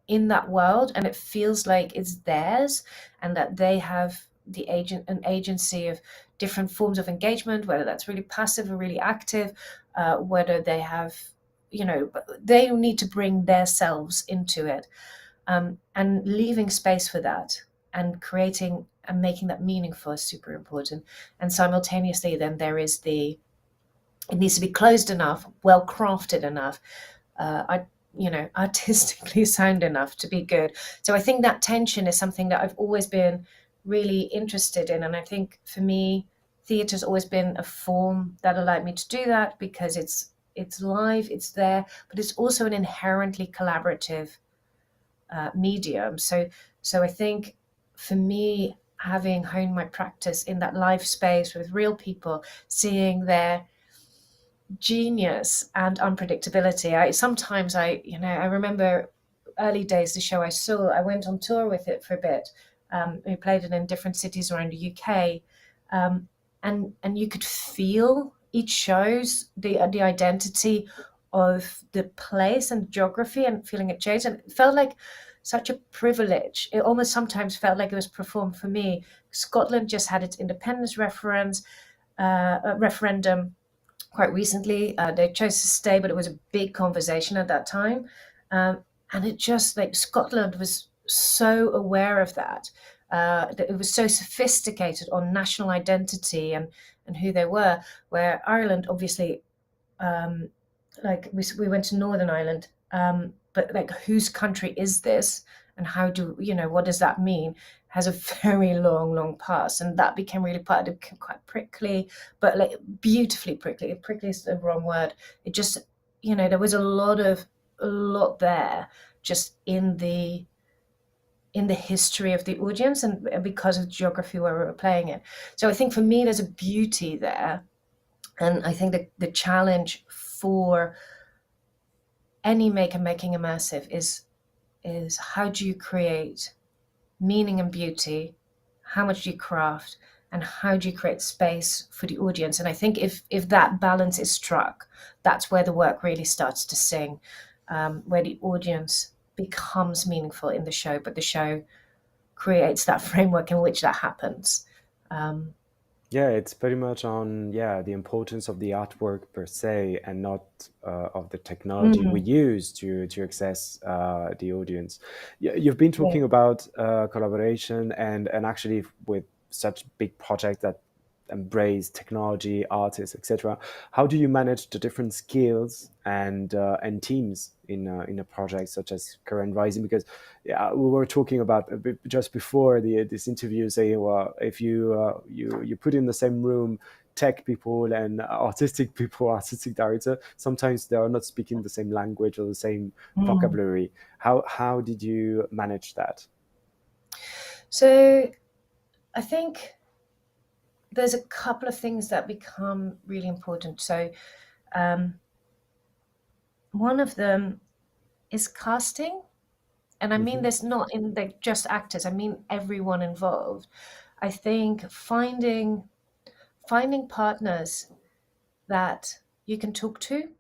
in that world, and it feels like it's theirs, and that they have an agency of different forms of engagement, whether that's really passive or really active, whether they have, they need to bring their selves into it, and leaving space for that and creating and making that meaningful is super important. And simultaneously, then there is it needs to be closed enough, well crafted enough, artistically sound enough to be good. So I think that tension is something that I've always been really interested in. And I think for me, theatre's always been a form that allowed me to do that because it's live, it's there, but it's also an inherently collaborative medium. So I think for me, having honed my practice in that live space with real people, seeing their genius and unpredictability. I remember early days, the show I saw, I went on tour with it for a bit. We played it in different cities around the UK, and you could feel each show's the identity of the place and geography and feeling it change, and it felt like such a privilege. It almost sometimes felt like it was performed for me. Scotland just had its independence referendum quite recently. They chose to stay, but it was a big conversation at that time. And it just, like, Scotland was so aware of that it was so sophisticated on national identity and who they were, where Ireland, obviously, we went to Northern Ireland, but like, whose country is this? And what does that mean? Has a very long past, and that became really part of it. Became quite prickly, but like beautifully prickly. Prickly is the wrong word. It just, there was a lot there, just in the history of the audience and because of geography where we were playing it. So I think for me, there's a beauty there, and I think that the challenge for any maker making immersive is how do you create meaning and beauty, how much do you craft, and how do you create space for the audience? And I think if that balance is struck, that's where the work really starts to sing, where the audience becomes meaningful in the show, but the show creates that framework in which that happens. Yeah, it's pretty much on the importance of the artwork per se, and not of the technology we use to access the audience. You've been talking about collaboration and actually with such big projects that embrace technology, artists, etc. How do you manage the different skills and teams in a project such as Current Rising? Because we were talking about just before this interview, saying, well, if you put in the same room tech people and artistic people, artistic director, sometimes they are not speaking the same language or the same vocabulary. How did you manage that? So I think there's a couple of things that become really important. So one of them is casting. And I mean this not in just actors, I mean everyone involved. I think finding partners that you can talk to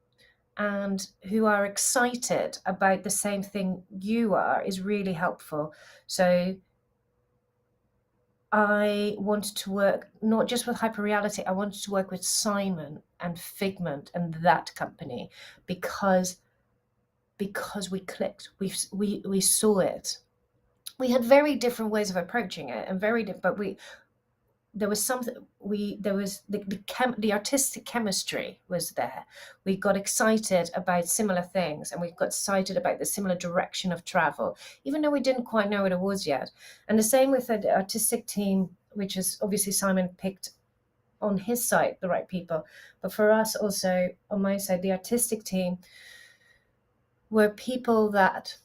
and who are excited about the same thing you are is really helpful. So I wanted to work not just with Hyperreality, I wanted to work with Simon and Figment and that company because we clicked. We saw it. we had very different ways of approaching it, and but there was something there was the artistic chemistry was there. We got excited about similar things, and we got excited about the similar direction of travel, even though we didn't quite know what it was yet. And the same with the artistic team, which is obviously Simon picked on his side the right people, but for us also on my side, the artistic team were people that,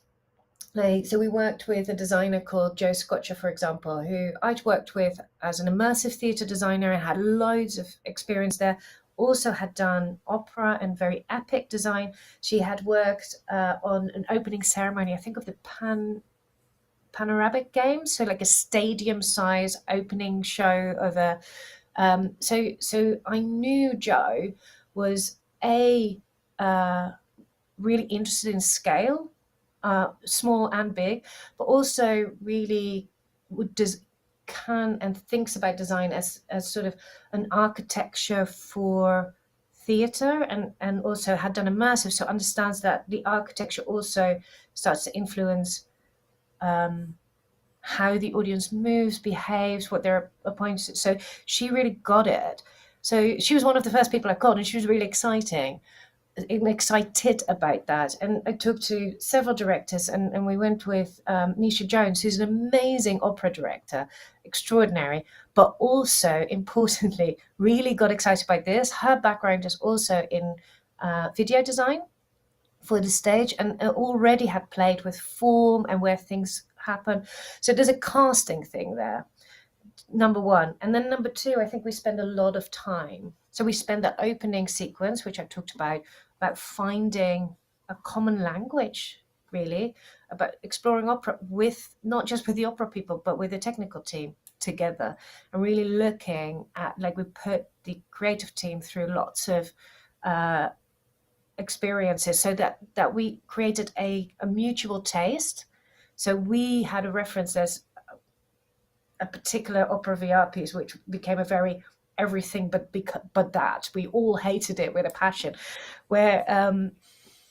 like, so we worked with a designer called Joe Scotcher, for example, who I'd worked with as an immersive theatre designer and had loads of experience there. Also had done opera and very epic design. She had worked on an opening ceremony, I think, of the Panoramic Games, so like a stadium-size opening show of a. So I knew Joe was really interested in scale, small and big, but also really can and thinks about design as sort of an architecture for theatre, and also had done immersive, so understands that the architecture also starts to influence how the audience moves, behaves, what they're appointed to. So she really got it. So she was one of the first people I called, and she was really excited about that. And I talked to several directors, and we went with Nisha Jones, who's an amazing opera director, extraordinary, but also importantly really got excited by this. Her background is also in video design for the stage, and already had played with form and where things happen. So there's a casting thing there, number one. And then number two, I think we spend a lot of time. So we spend the opening sequence, which I talked about finding a common language, really, about exploring opera with, not just with the opera people, but with the technical team together, and really looking at, like, we put the creative team through lots of experiences, so that we created a mutual taste. So we had a reference. There's a particular opera VR piece which became a very everything but that we all hated it with a passion, where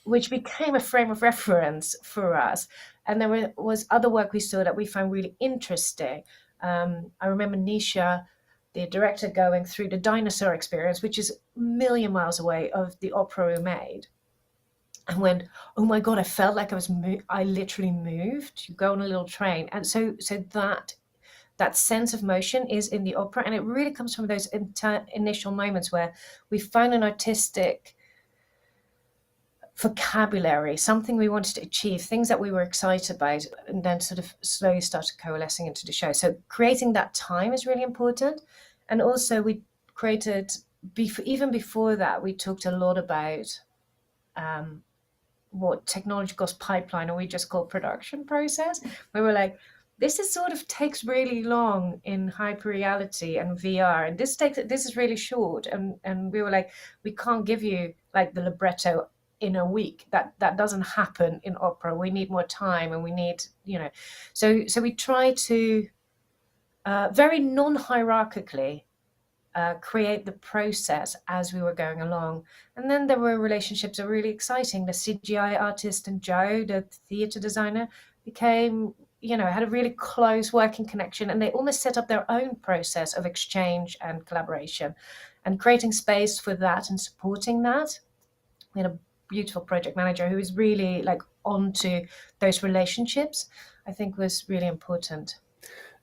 which became a frame of reference for us. And there was other work we saw that we found really interesting. I remember Nisha, the director, going through the dinosaur experience, which is a million miles away of the opera we made, and went, oh my God, I felt like I literally moved. You go on a little train. And so that sense of motion is in the opera, and it really comes from those initial moments where we found an artistic vocabulary, something we wanted to achieve, things that we were excited about, and then sort of slowly started coalescing into the show. So creating that time is really important. And also we created, even before that, we talked a lot about what technology calls pipeline, and we just call production process. We were like, this is sort of takes really long in hyper reality and VR, and this is really short. And we were like, we can't give you like the libretto in a week. That doesn't happen in opera. We need more time, and we need, so we try to very non-hierarchically create the process as we were going along. And then there were relationships that were really exciting. The CGI artist and Joe, the theatre designer, became, had a really close working connection, and they almost set up their own process of exchange and collaboration, and creating space for that and supporting that. We had a beautiful project manager who was really like onto those relationships, I think was really important.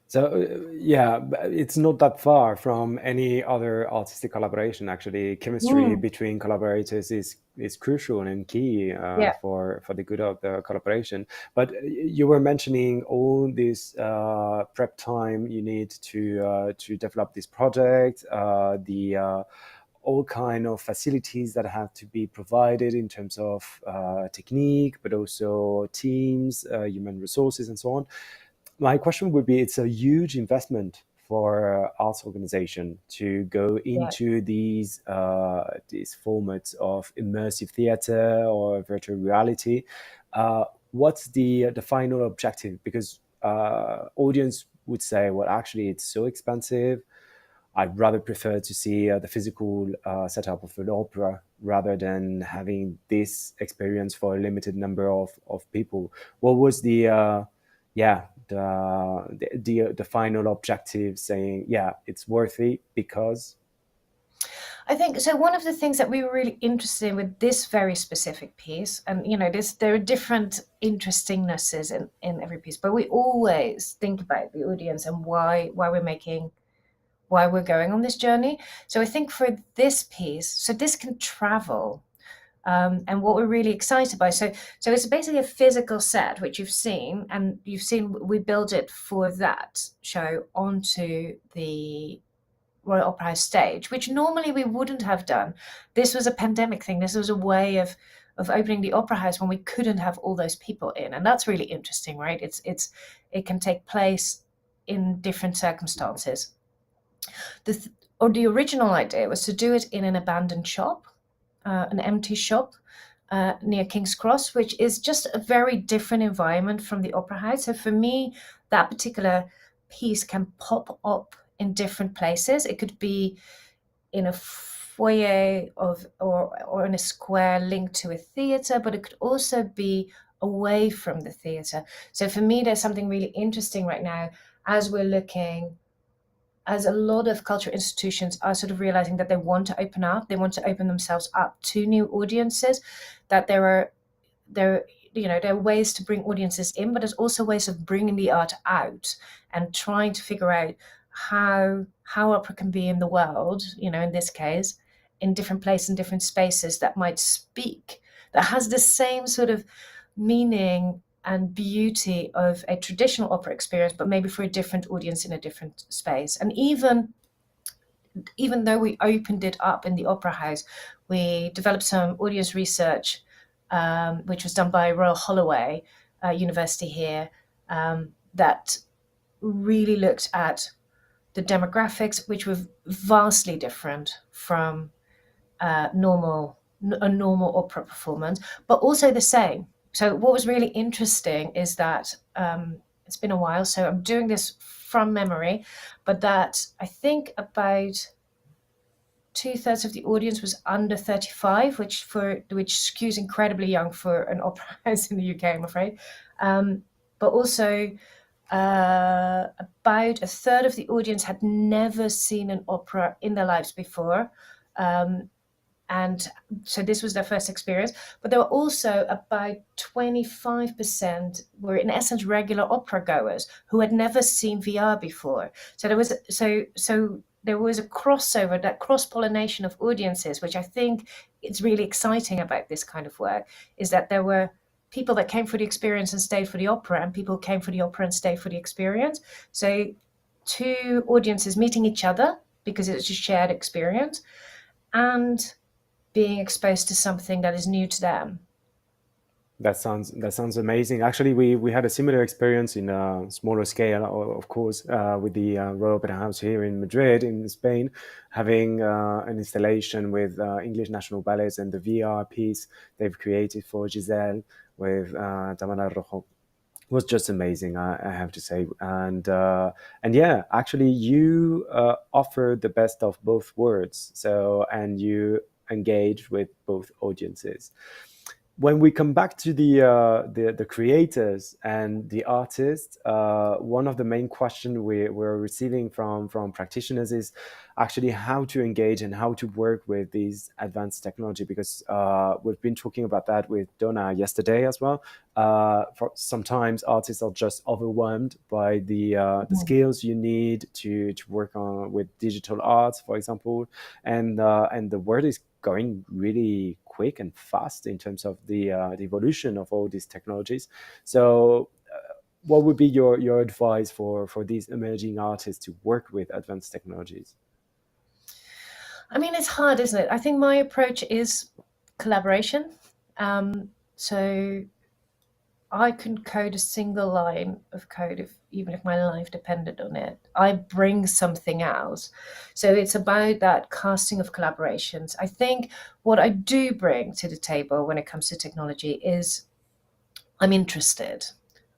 So yeah, it's not that far from any other artistic collaboration. Actually, chemistry between collaborators is crucial and key for the good of the collaboration. But you were mentioning all this prep time you need to develop this project, all kind of facilities that have to be provided in terms of technique, but also teams, human resources, and so on. My question would be, it's a huge investment for arts organization to go into these formats of immersive theater or virtual reality. What's the final objective? Because audience would say, well, actually, it's so expensive. I'd rather prefer to see the physical setup of an opera rather than having this experience for a limited number of people. What was the the final objective, saying, yeah, it's worthy because. I think so. One of the things that we were really interested in with this very specific piece, and there are different interestingnesses in every piece, but we always think about the audience and why we're going on this journey. So I think for this piece, so this can travel. And what we're really excited by, so it's basically a physical set, which you've seen we build it for that show onto the Royal Opera House stage, which normally we wouldn't have done. This was a pandemic thing. This was a way of opening the Opera House when we couldn't have all those people in, and that's really interesting, right? It can take place in different circumstances. The original idea was to do it in an abandoned shop, an empty shop near King's Cross, which is just a very different environment from the Opera House. So for me, that particular piece can pop up in different places. It could be in a foyer or in a square linked to a theatre, but it could also be away from the theatre. So for me, there's something really interesting right now as we're looking, as a lot of cultural institutions are sort of realizing that they want to open up, they want to open themselves up to new audiences, that there are ways to bring audiences in, but there's also ways of bringing the art out and trying to figure out how opera can be in the world, in this case, in different places, in different spaces that might speak, that has the same sort of meaning and beauty of a traditional opera experience, but maybe for a different audience in a different space. And even though we opened it up in the Opera House, we developed some audience research, which was done by Royal Holloway University here, that really looked at the demographics, which were vastly different from a normal opera performance, but also the same. So what was really interesting is that it's been a while, so I'm doing this from memory, but that I think about 2/3 of the audience was under 35, which skews incredibly young for an opera house in the UK, I'm afraid. But also about 1/3 of the audience had never seen an opera in their lives before. And so this was their first experience, but there were also about 25% were in essence regular opera goers who had never seen VR before. So there was a crossover, that cross-pollination of audiences, which I think is really exciting about this kind of work, is that there were people that came for the experience and stayed for the opera, and people came for the opera and stayed for the experience. So two audiences meeting each other because it's a shared experience, and being exposed to something that is new to them. That sounds amazing. Actually, we had a similar experience in a smaller scale, of course, with the Royal Opera House here in Madrid, in Spain, having an installation with English National Ballets and the VR piece they've created for Giselle with Tamara Rojo. Was just amazing, I have to say. And yeah, actually, you offer the best of both worlds. And you engage with both audiences. When we come back to the creators and the artists, one of the main questions we're receiving from practitioners is actually how to engage and how to work with these advanced technology, because we've been talking about that with Donna yesterday as well. For sometimes artists are just overwhelmed by the skills you need to work on with digital arts, for example, and the world is going really quick and fast in terms of the evolution of all these technologies. So what would be your advice for these emerging artists to work with advanced technologies? I mean, it's hard, isn't it? I think my approach is collaboration. So I couldn't code a single line of code even if my life depended on it. I bring something else. So it's about that casting of collaborations. I think what I do bring to the table when it comes to technology is I'm interested.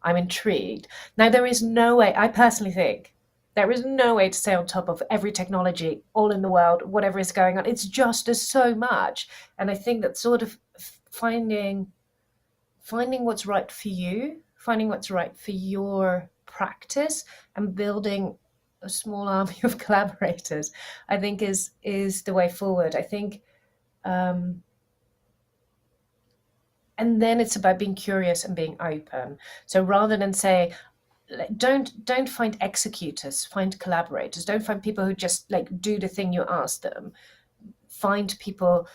I'm intrigued. Now, there is no way, I personally think, there is no way to stay on top of every technology all in the world, whatever is going on. It's just, there's so much. And I think that sort of finding what's right for you, finding what's right for your practice and building a small army of collaborators, I think is the way forward. I think, and then it's about being curious and being open. So rather than say, don't find executors, find collaborators. Don't find people who just like do the thing you ask them. Find people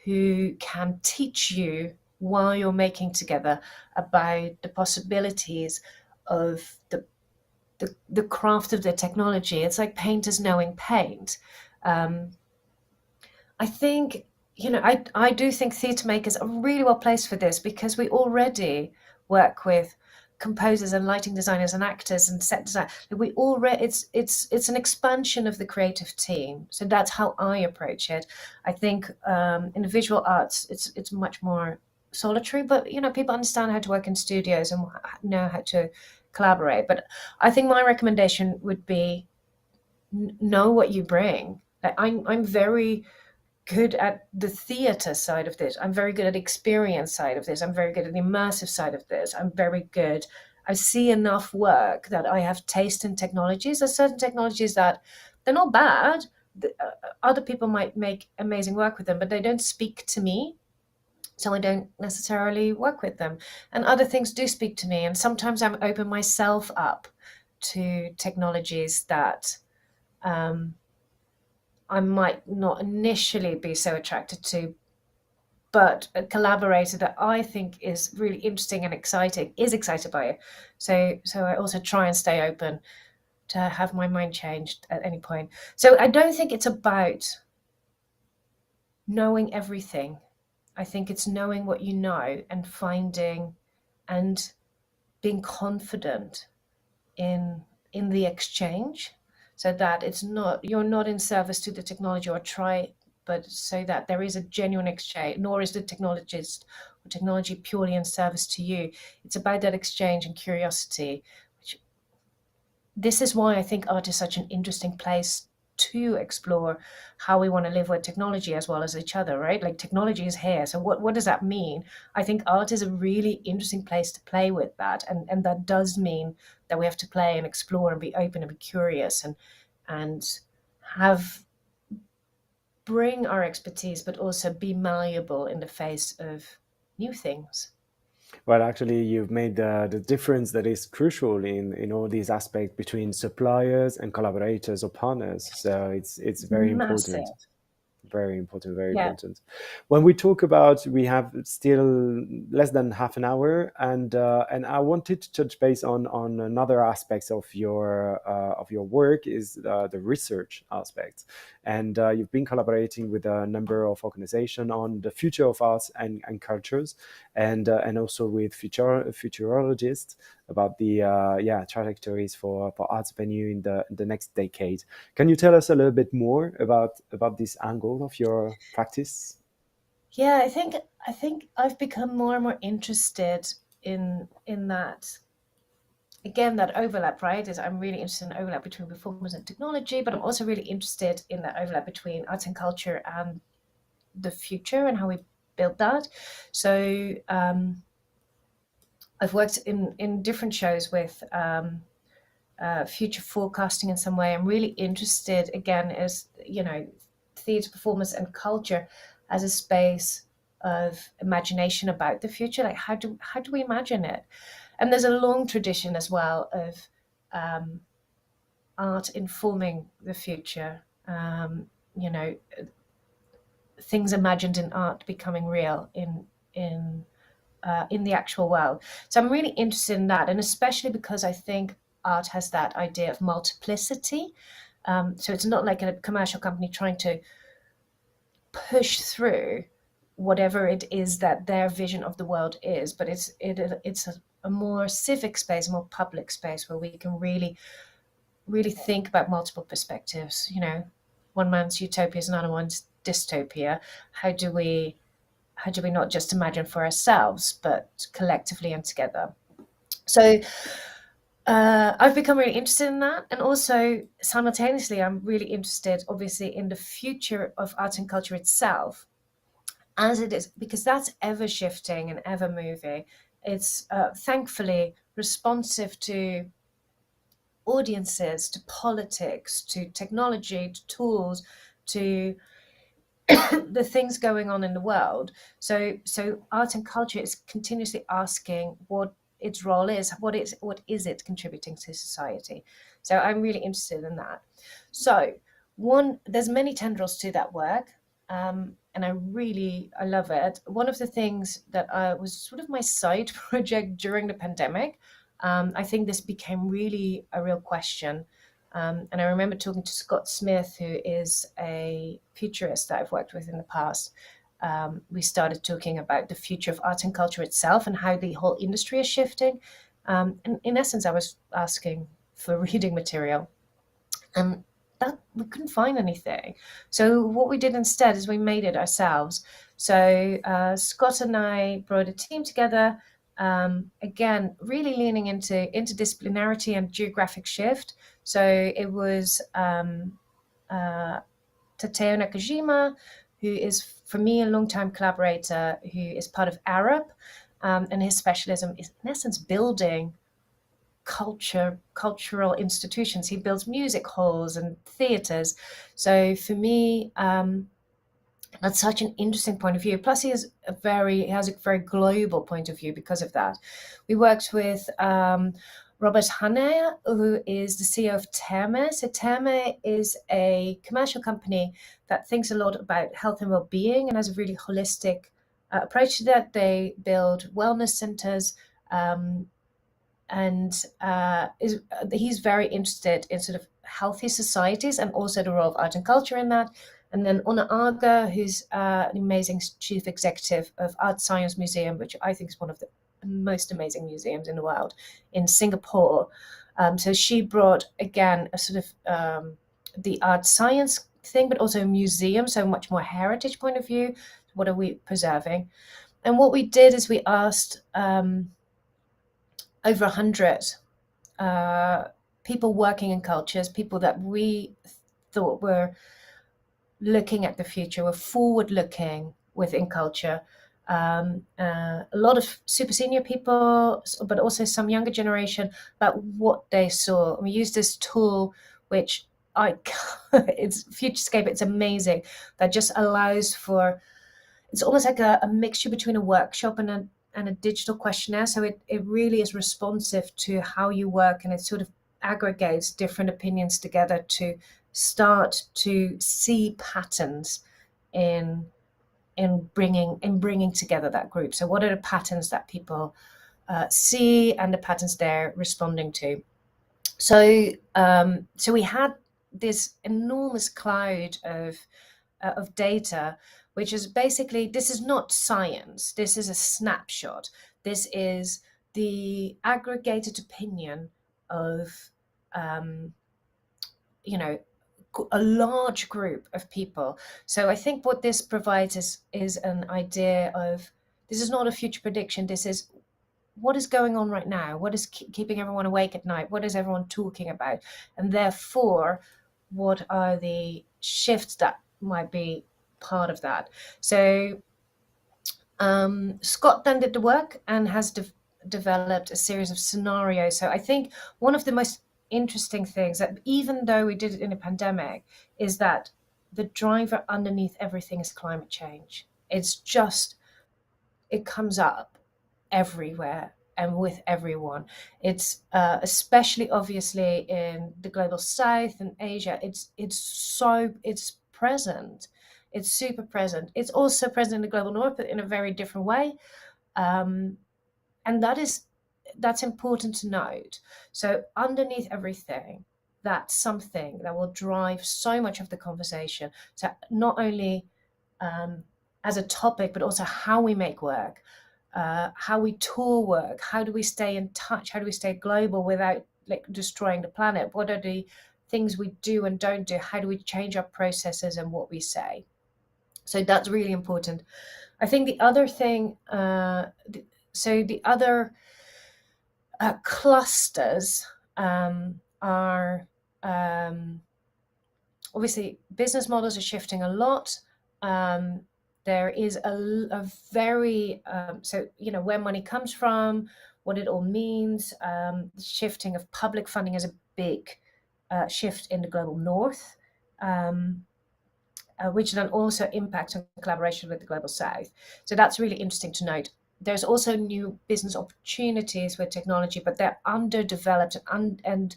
who can teach you while you're making together about the possibilities of the craft of the technology. It's like painters knowing paint. I think, I do think theatre makers are really well placed for this, because we already work with composers and lighting designers and actors and set design. We already, it's an expansion of the creative team. So that's how I approach it. I think in the visual arts, it's much more solitary, but people understand how to work in studios and know how to collaborate. But I think my recommendation would be know what you bring. I'm very good at the theatre side of this. I'm very good at the experience side of this. I'm very good at the immersive side of this. I see enough work that I have taste in technologies. There's certain technologies that they're not bad. Other people might make amazing work with them, but they don't speak to me. So I don't necessarily work with them. And other things do speak to me. And sometimes I'm open myself up to technologies that I might not initially be so attracted to, but a collaborator that I think is really interesting and exciting is excited by it. So I also try and stay open to have my mind changed at any point. So I don't think it's about knowing everything. I think it's knowing what you know and finding and being confident in the exchange, so that you're not in service to the technology or but so that there is a genuine exchange, nor is the technologist or technology purely in service to you. It's about that exchange and curiosity. This is why I think art is such an interesting place to explore how we want to live with technology as well as each other, right? Like, technology is here. So what does that mean? I think art is a really interesting place to play with that. And that does mean that we have to play and explore and be open and be curious and bring our expertise, but also be malleable in the face of new things. Well, actually, you've made the difference that is crucial in all these aspects between suppliers and collaborators or partners. So it's very Massive. important. Very important, very Yeah. important. When we talk about, we have still less than half an hour, and I wanted to touch base on another aspects of your work, is the research aspect. And you've been collaborating with a number of organizations on the future of arts and cultures, and also with futurologists about the trajectories for arts venue in the next decade. Can you tell us a little bit more about this angle of your practice? Yeah, I think I've become more and more interested in that. Again, that overlap, right? I'm really interested in overlap between performance and technology, but I'm also really interested in that overlap between arts and culture and the future and how we build that. So I've worked in different shows with future forecasting in some way. I'm really interested, again, as theatre, performance, and culture as a space of imagination about the future. Like, how do we imagine it? And there's a long tradition as well of art informing the future. Things imagined in art becoming real in the actual world. So I'm really interested in that, and especially because I think art has that idea of multiplicity. So it's not like a commercial company trying to push through whatever it is that their vision of the world is, but it's a more civic space, a more public space where we can really, really think about multiple perspectives. One man's utopia is another one's dystopia. How do we not just imagine for ourselves, but collectively and together? So I've become really interested in that. And also, simultaneously, I'm really interested, obviously, in the future of arts and culture itself, as it is, because that's ever shifting and ever moving. It's thankfully, responsive to audiences, to politics, to technology, to tools, to the things going on in the world. So art and culture is continuously asking what its role is, what is it contributing to society. So I'm really interested in that. So there's many tendrils to that work, and I love it. One of the things that was sort of my side project during the pandemic, I think this became really a real question. And I remember talking to Scott Smith, who is a futurist that I've worked with in the past. We started talking about the future of art and culture itself and how the whole industry is shifting. And in essence, I was asking for reading material, and that we couldn't find anything. So what we did instead is we made it ourselves. So Scott and I brought a team together, again, really leaning into interdisciplinarity and geographic shift. So it was Tateo Nakajima, who is, for me, a long-time collaborator, who is part of Arab, and his specialism is, in essence, building cultural institutions. He builds music halls and theaters. So for me, that's such an interesting point of view. Plus, he has a very global point of view because of that. We worked with Robert Hanea, who is the CEO of Terme. So Terme is a commercial company that thinks a lot about health and well-being and has a really holistic approach to that. They build wellness centers, and he's very interested in sort of healthy societies and also the role of art and culture in that. And then Ona Aga, who's an amazing chief executive of Art Science Museum, which I think is one of the most amazing museums in the world, in Singapore. So she brought, again, a sort of the art science thing, but also a museum, so much more heritage point of view. What are we preserving? And what we did is we asked over 100 people working in cultures, people that we thought were looking at the future, were forward-looking within culture. A lot of super senior people, but also some younger generation, about what they saw. We used this tool, which it's Futurescape. It's amazing. That just allows for, it's almost like a mixture between a workshop and a digital questionnaire. So it really is responsive to how you work, and it sort of aggregates different opinions together to start to see patterns in bringing together that group. So what are the patterns that people see and the patterns they're responding to? So we had this enormous cloud of data, which is basically, this is not science. This is a snapshot. This is the aggregated opinion of, a large group of people. So I think what this provides is an idea of, this is not a future prediction. This is what is going on right now. What is keeping everyone awake at night? What is everyone talking about? And therefore, what are the shifts that might be part of that? So Scott then did the work and has developed a series of scenarios. So I think one of the most interesting things, that even though we did it in a pandemic, is that the driver underneath everything is climate change. It's just, it comes up everywhere and with everyone. It's especially obviously in the global south and Asia. It's present. It's super present. It's also present in the global north, but in a very different way. And that's important to note. So underneath everything, that's something that will drive so much of the conversation. So not only as a topic, but also how we make work, how we tour work, how do we stay in touch, how do we stay global without destroying the planet? What are the things we do and don't do? How do we change our processes and what we say? So that's really important. I think the other thing, the other clusters are obviously business models are shifting a lot. There is a very, where money comes from, what it all means. The shifting of public funding is a big shift in the global north, which then also impacts on collaboration with the global south. So that's really interesting to note. There's also new business opportunities with technology, but they're underdeveloped, and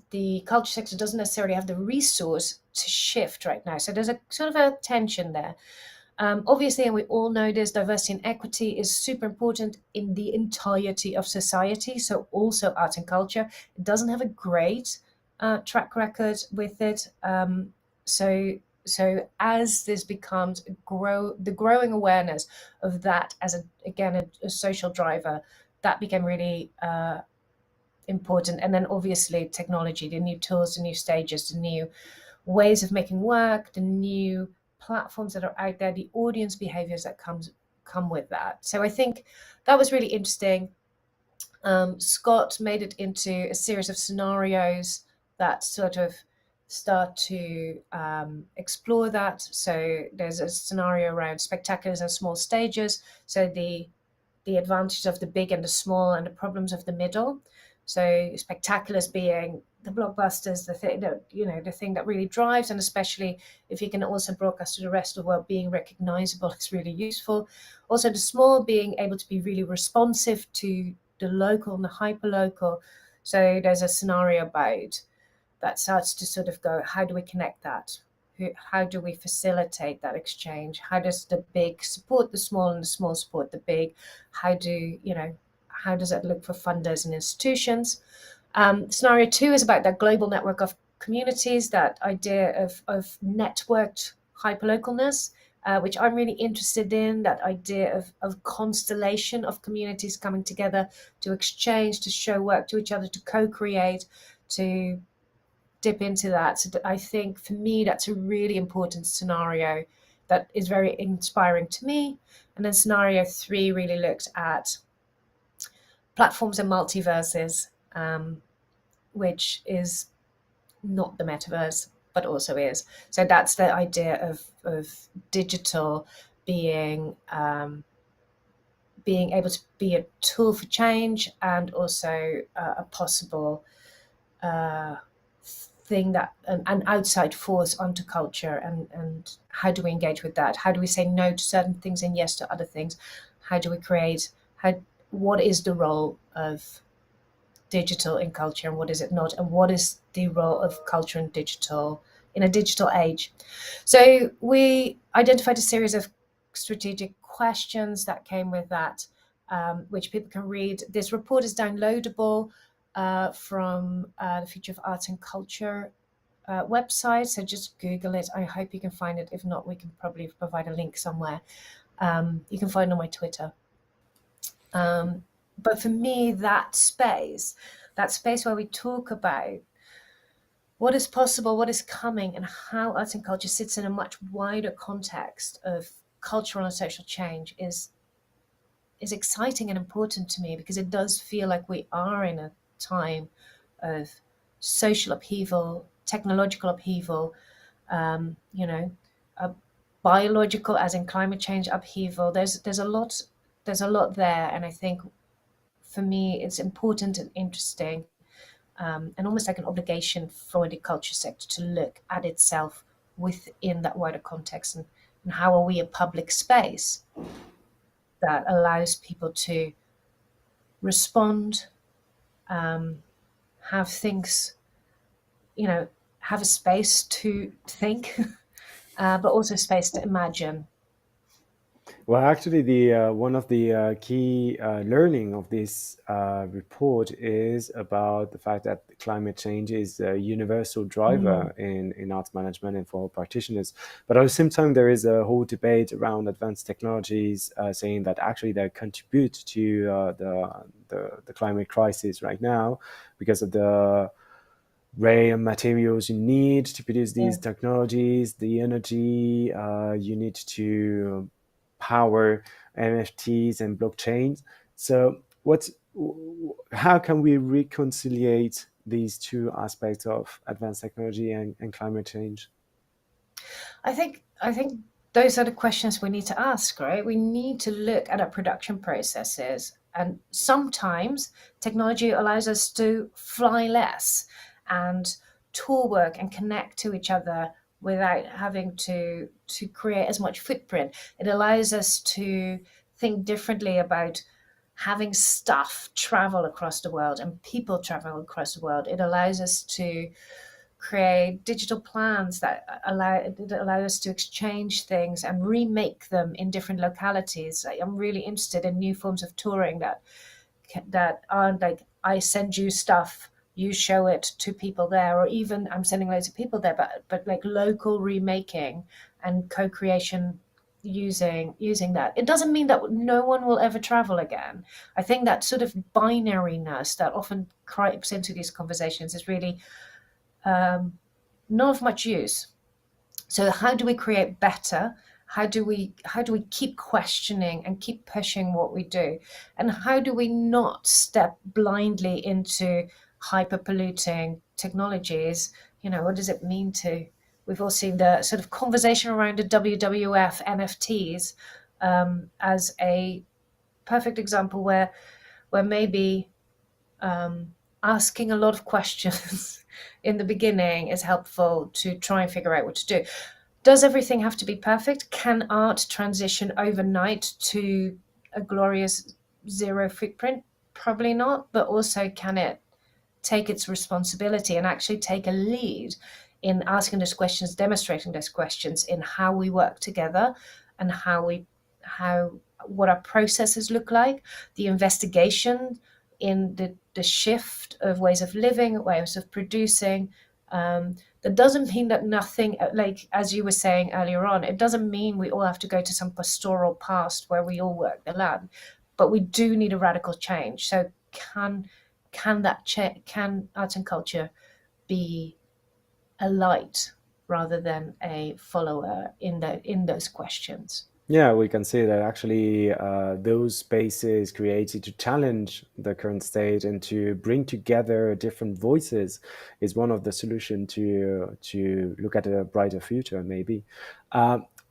the culture sector doesn't necessarily have the resource to shift right now. So there's a sort of a tension there. Obviously, and we all know this, diversity and equity is super important in the entirety of society. So also art and culture. It doesn't have a great track record with it. So as this becomes the growing awareness of that as a social driver, that became really important. And then obviously technology, the new tools, the new stages, the new ways of making work, the new platforms that are out there, the audience behaviors that come with that. So I think that was really interesting. Scott made it into a series of scenarios that sort of start to explore that. So there's a scenario around spectaculars and small stages. So the advantages of the big and the small and the problems of the middle. So spectaculars being the blockbusters, the thing that, the thing that really drives, and especially if you can also broadcast to the rest of the world, being recognizable is really useful. Also the small being able to be really responsive to the local and the hyper-local. So there's a scenario about that starts to sort of go, how do we connect that? How do we facilitate that exchange? How does the big support the small and the small support the big? How does it look for funders and institutions? Scenario 2 is about that global network of communities, that idea of networked hyperlocalness, which I'm really interested in, that idea of constellation of communities coming together to exchange, to show work to each other, to co-create, to dip into that. So I think for me, that's a really important scenario that is very inspiring to me. And then scenario 3 really looks at platforms and multiverses, which is not the metaverse, but also is. So that's the idea of digital being able to be a tool for change, and also a possible thing that an outside force onto culture, and how do we engage with that? How do we say no to certain things and yes to other things? How do we create, what is the role of digital in culture and what is it not? And what is the role of culture and digital in a digital age? So we identified a series of strategic questions that came with that, which people can read. This report is downloadable from the Future of Arts and Culture website. So just Google it. I hope you can find it. If not, we can probably provide a link somewhere. You can find it on my Twitter. But for me, that space where we talk about what is possible, what is coming, and how arts and culture sits in a much wider context of cultural and social change is exciting and important to me, because it does feel like we are in a time of social upheaval, technological upheaval, a biological, as in climate change upheaval. There's a lot there, and I think for me it's important and interesting, and almost like an obligation for the culture sector to look at itself within that wider context, and how are we a public space that allows people to respond, have things, have a space to think, but also space to imagine. Well, actually, the one of the key learning of this report is about the fact that climate change is a universal driver in arts management and for practitioners. But at the same time, there is a whole debate around advanced technologies saying that actually they contribute to the climate crisis right now because of the rare materials you need to produce these technologies, the energy you need to power NFTs and blockchains. So how can we reconcile these two aspects of advanced technology and climate change? I think those are the questions we need to ask, right? We need to look at our production processes And sometimes technology allows us to fly less and tour work and connect to each other without having to create as much footprint. It allows us to think differently about having stuff travel across the world and people travel across the world. It allows us to create digital plans that allow us to exchange things and remake them in different localities. I'm really interested in new forms of touring that aren't like I send you stuff, you show it to people there, or even I'm sending loads of people there, but like local remaking and co-creation using that. It doesn't mean that no one will ever travel again. I think that sort of binariness that often creeps into these conversations is really not of much use. So how do we create better? How do we keep questioning and keep pushing what we do? And how do we not step blindly into hyper polluting technologies? What does it mean to? We've all seen the sort of conversation around the WWF NFTs as a perfect example where maybe asking a lot of questions in the beginning is helpful to try and figure out what to do. Does everything have to be perfect? Can art transition overnight to a glorious zero footprint? Probably not, but also can it take its responsibility and actually take a lead in asking those questions, demonstrating those questions in how we work together and what our processes look like, the investigation in the shift of ways of living, ways of producing. That doesn't mean that nothing, like as you were saying earlier on, it doesn't mean we all have to go to some pastoral past where we all work the land, but we do need a radical change. So can arts and culture be a light rather than a follower in those questions? Yeah, we can see that actually those spaces created to challenge the current state and to bring together different voices is one of the solutions to look at a brighter future, maybe.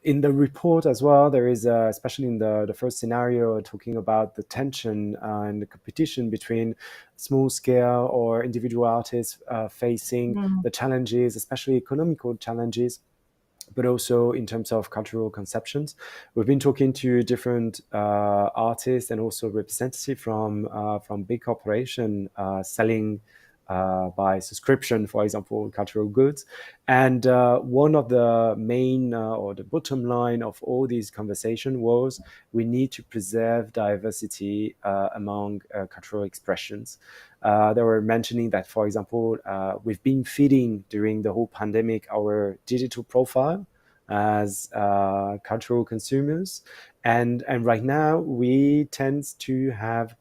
In the report as well, there is, especially in the first scenario, talking about the tension and the competition between small scale or individual artists facing the challenges, especially economical challenges, but also in terms of cultural conceptions. We've been talking to different artists and also representatives from big corporation selling by subscription, for example, cultural goods. And one of the main or the bottom line of all these conversations was we need to preserve diversity among cultural expressions. They were mentioning that, for example, we've been feeding during the whole pandemic our digital profile as cultural consumers. And right now we tend to have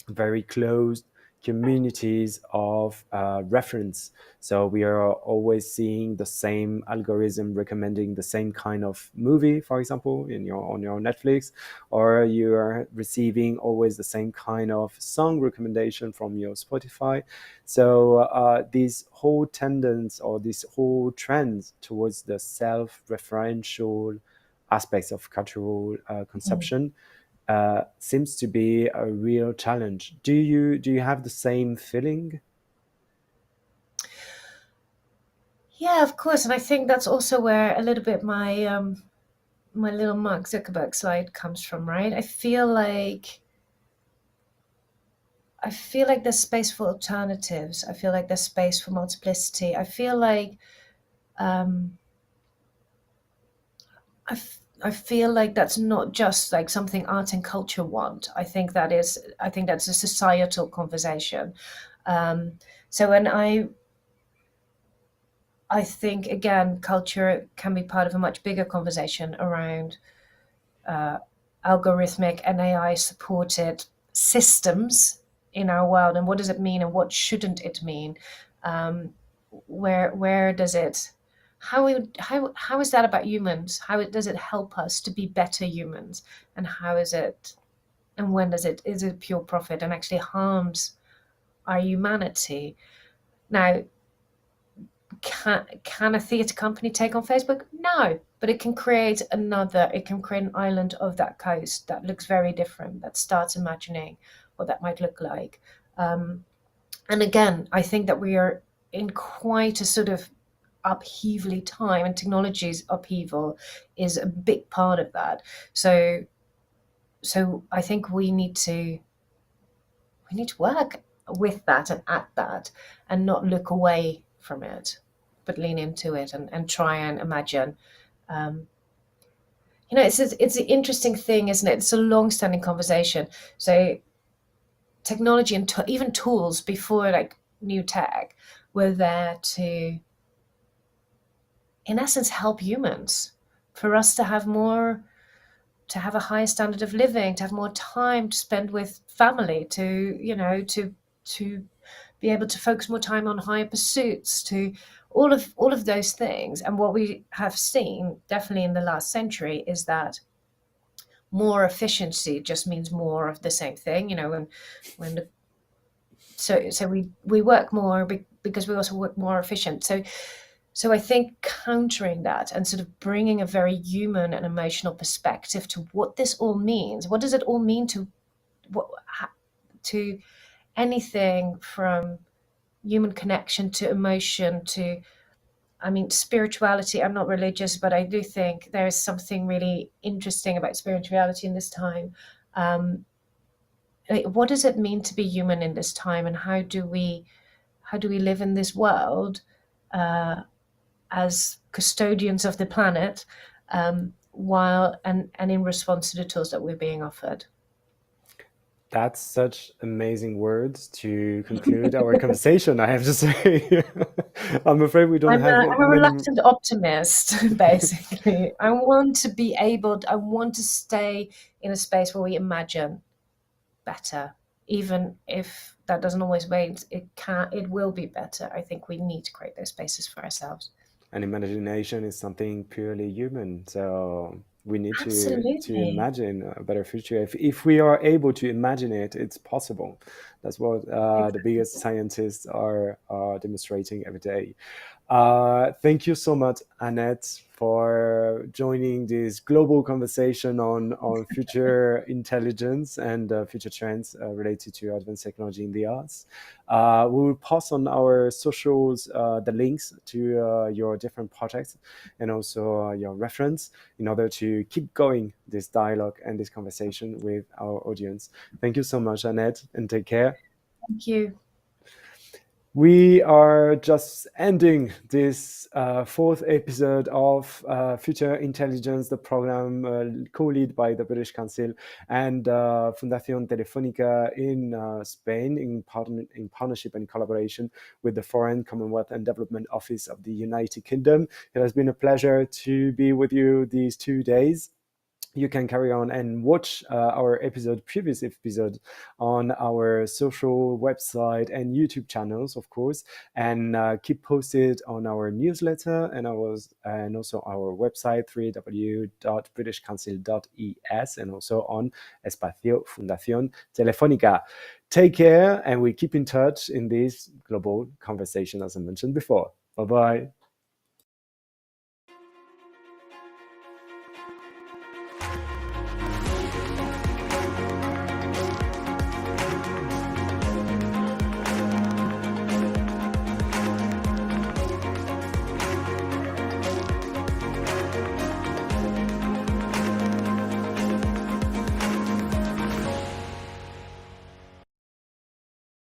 very closed communities of reference. So we are always seeing the same algorithm recommending the same kind of movie, for example, on your Netflix, or you are receiving always the same kind of song recommendation from your Spotify. So this whole tendency or this whole trend towards the self-referential aspects of cultural conception seems to be a real challenge. Do you have the same feeling? Yeah, of course, and I think that's also where a little bit my my little Mark Zuckerberg slide comes from, right? I feel like there's space for alternatives. I feel like there's space for multiplicity. I feel like I feel like that's not just like something art and culture want. I think that's a societal conversation. So when I think again, culture can be part of a much bigger conversation around algorithmic and AI supported systems in our world, and what does it mean, and what shouldn't it mean? Where does it? How is that about humans? How does it help us to be better humans? And how is it? And when is it pure profit and actually harms our humanity? Now, can a theatre company take on Facebook? No, but it can create an island of that coast that looks very different, that starts imagining what that might look like. And again, I think that we are in quite a sort of upheavally time, and technology's upheaval is a big part of that. So I think we need to work with that and at that, and not look away from it, but lean into it and try and imagine. It's an interesting thing, isn't it? It's a long-standing conversation. So technology and even tools before like new tech were there to, in essence, help humans, for us to have a higher standard of living, to have more time to spend with family, to be able to focus more time on higher pursuits, to all of those things. And what we have seen, definitely in the last century, is that more efficiency just means more of the same thing. So we work more because we also work more efficient. So I think countering that and sort of bringing a very human and emotional perspective to what this all means. What does it all mean to anything from human connection to emotion to, spirituality. I'm not religious, but I do think there is something really interesting about spirituality in this time. What does it mean to be human in this time, and how do we live in this world as custodians of the planet, while and in response to the tools that we're being offered? That's such amazing words to conclude our conversation, I have to say. I'm afraid we don't have I'm a reluctant optimist, basically. I want to stay in a space where we imagine better, even if that doesn't always mean it will be better. I think we need to create those spaces for ourselves. And imagination is something purely human, so we need to imagine a better future. If we are able to imagine it, it's possible. That's what the biggest scientists are demonstrating every day. Thank you so much, Annette, for joining this global conversation on future intelligence and future trends related to advanced technology in the arts. We will post on our socials the links to your different projects and also your reference in order to keep going this dialogue and this conversation with our audience. Thank you so much, Annette, and take care. Thank you. We are just ending this fourth episode of Future Intelligence, the program co-led by the British Council and Fundación Telefónica in Spain in partnership and collaboration with the Foreign, Commonwealth and Development Office of the United Kingdom. It has been a pleasure to be with you these 2 days. You can carry on and watch our previous episode on our social website and YouTube channels, of course, and keep posted on our newsletter and also our website, www.britishcouncil.es, and also on Espacio Fundación Telefónica. Take care, and we keep in touch in this global conversation, as I mentioned before. Bye-bye.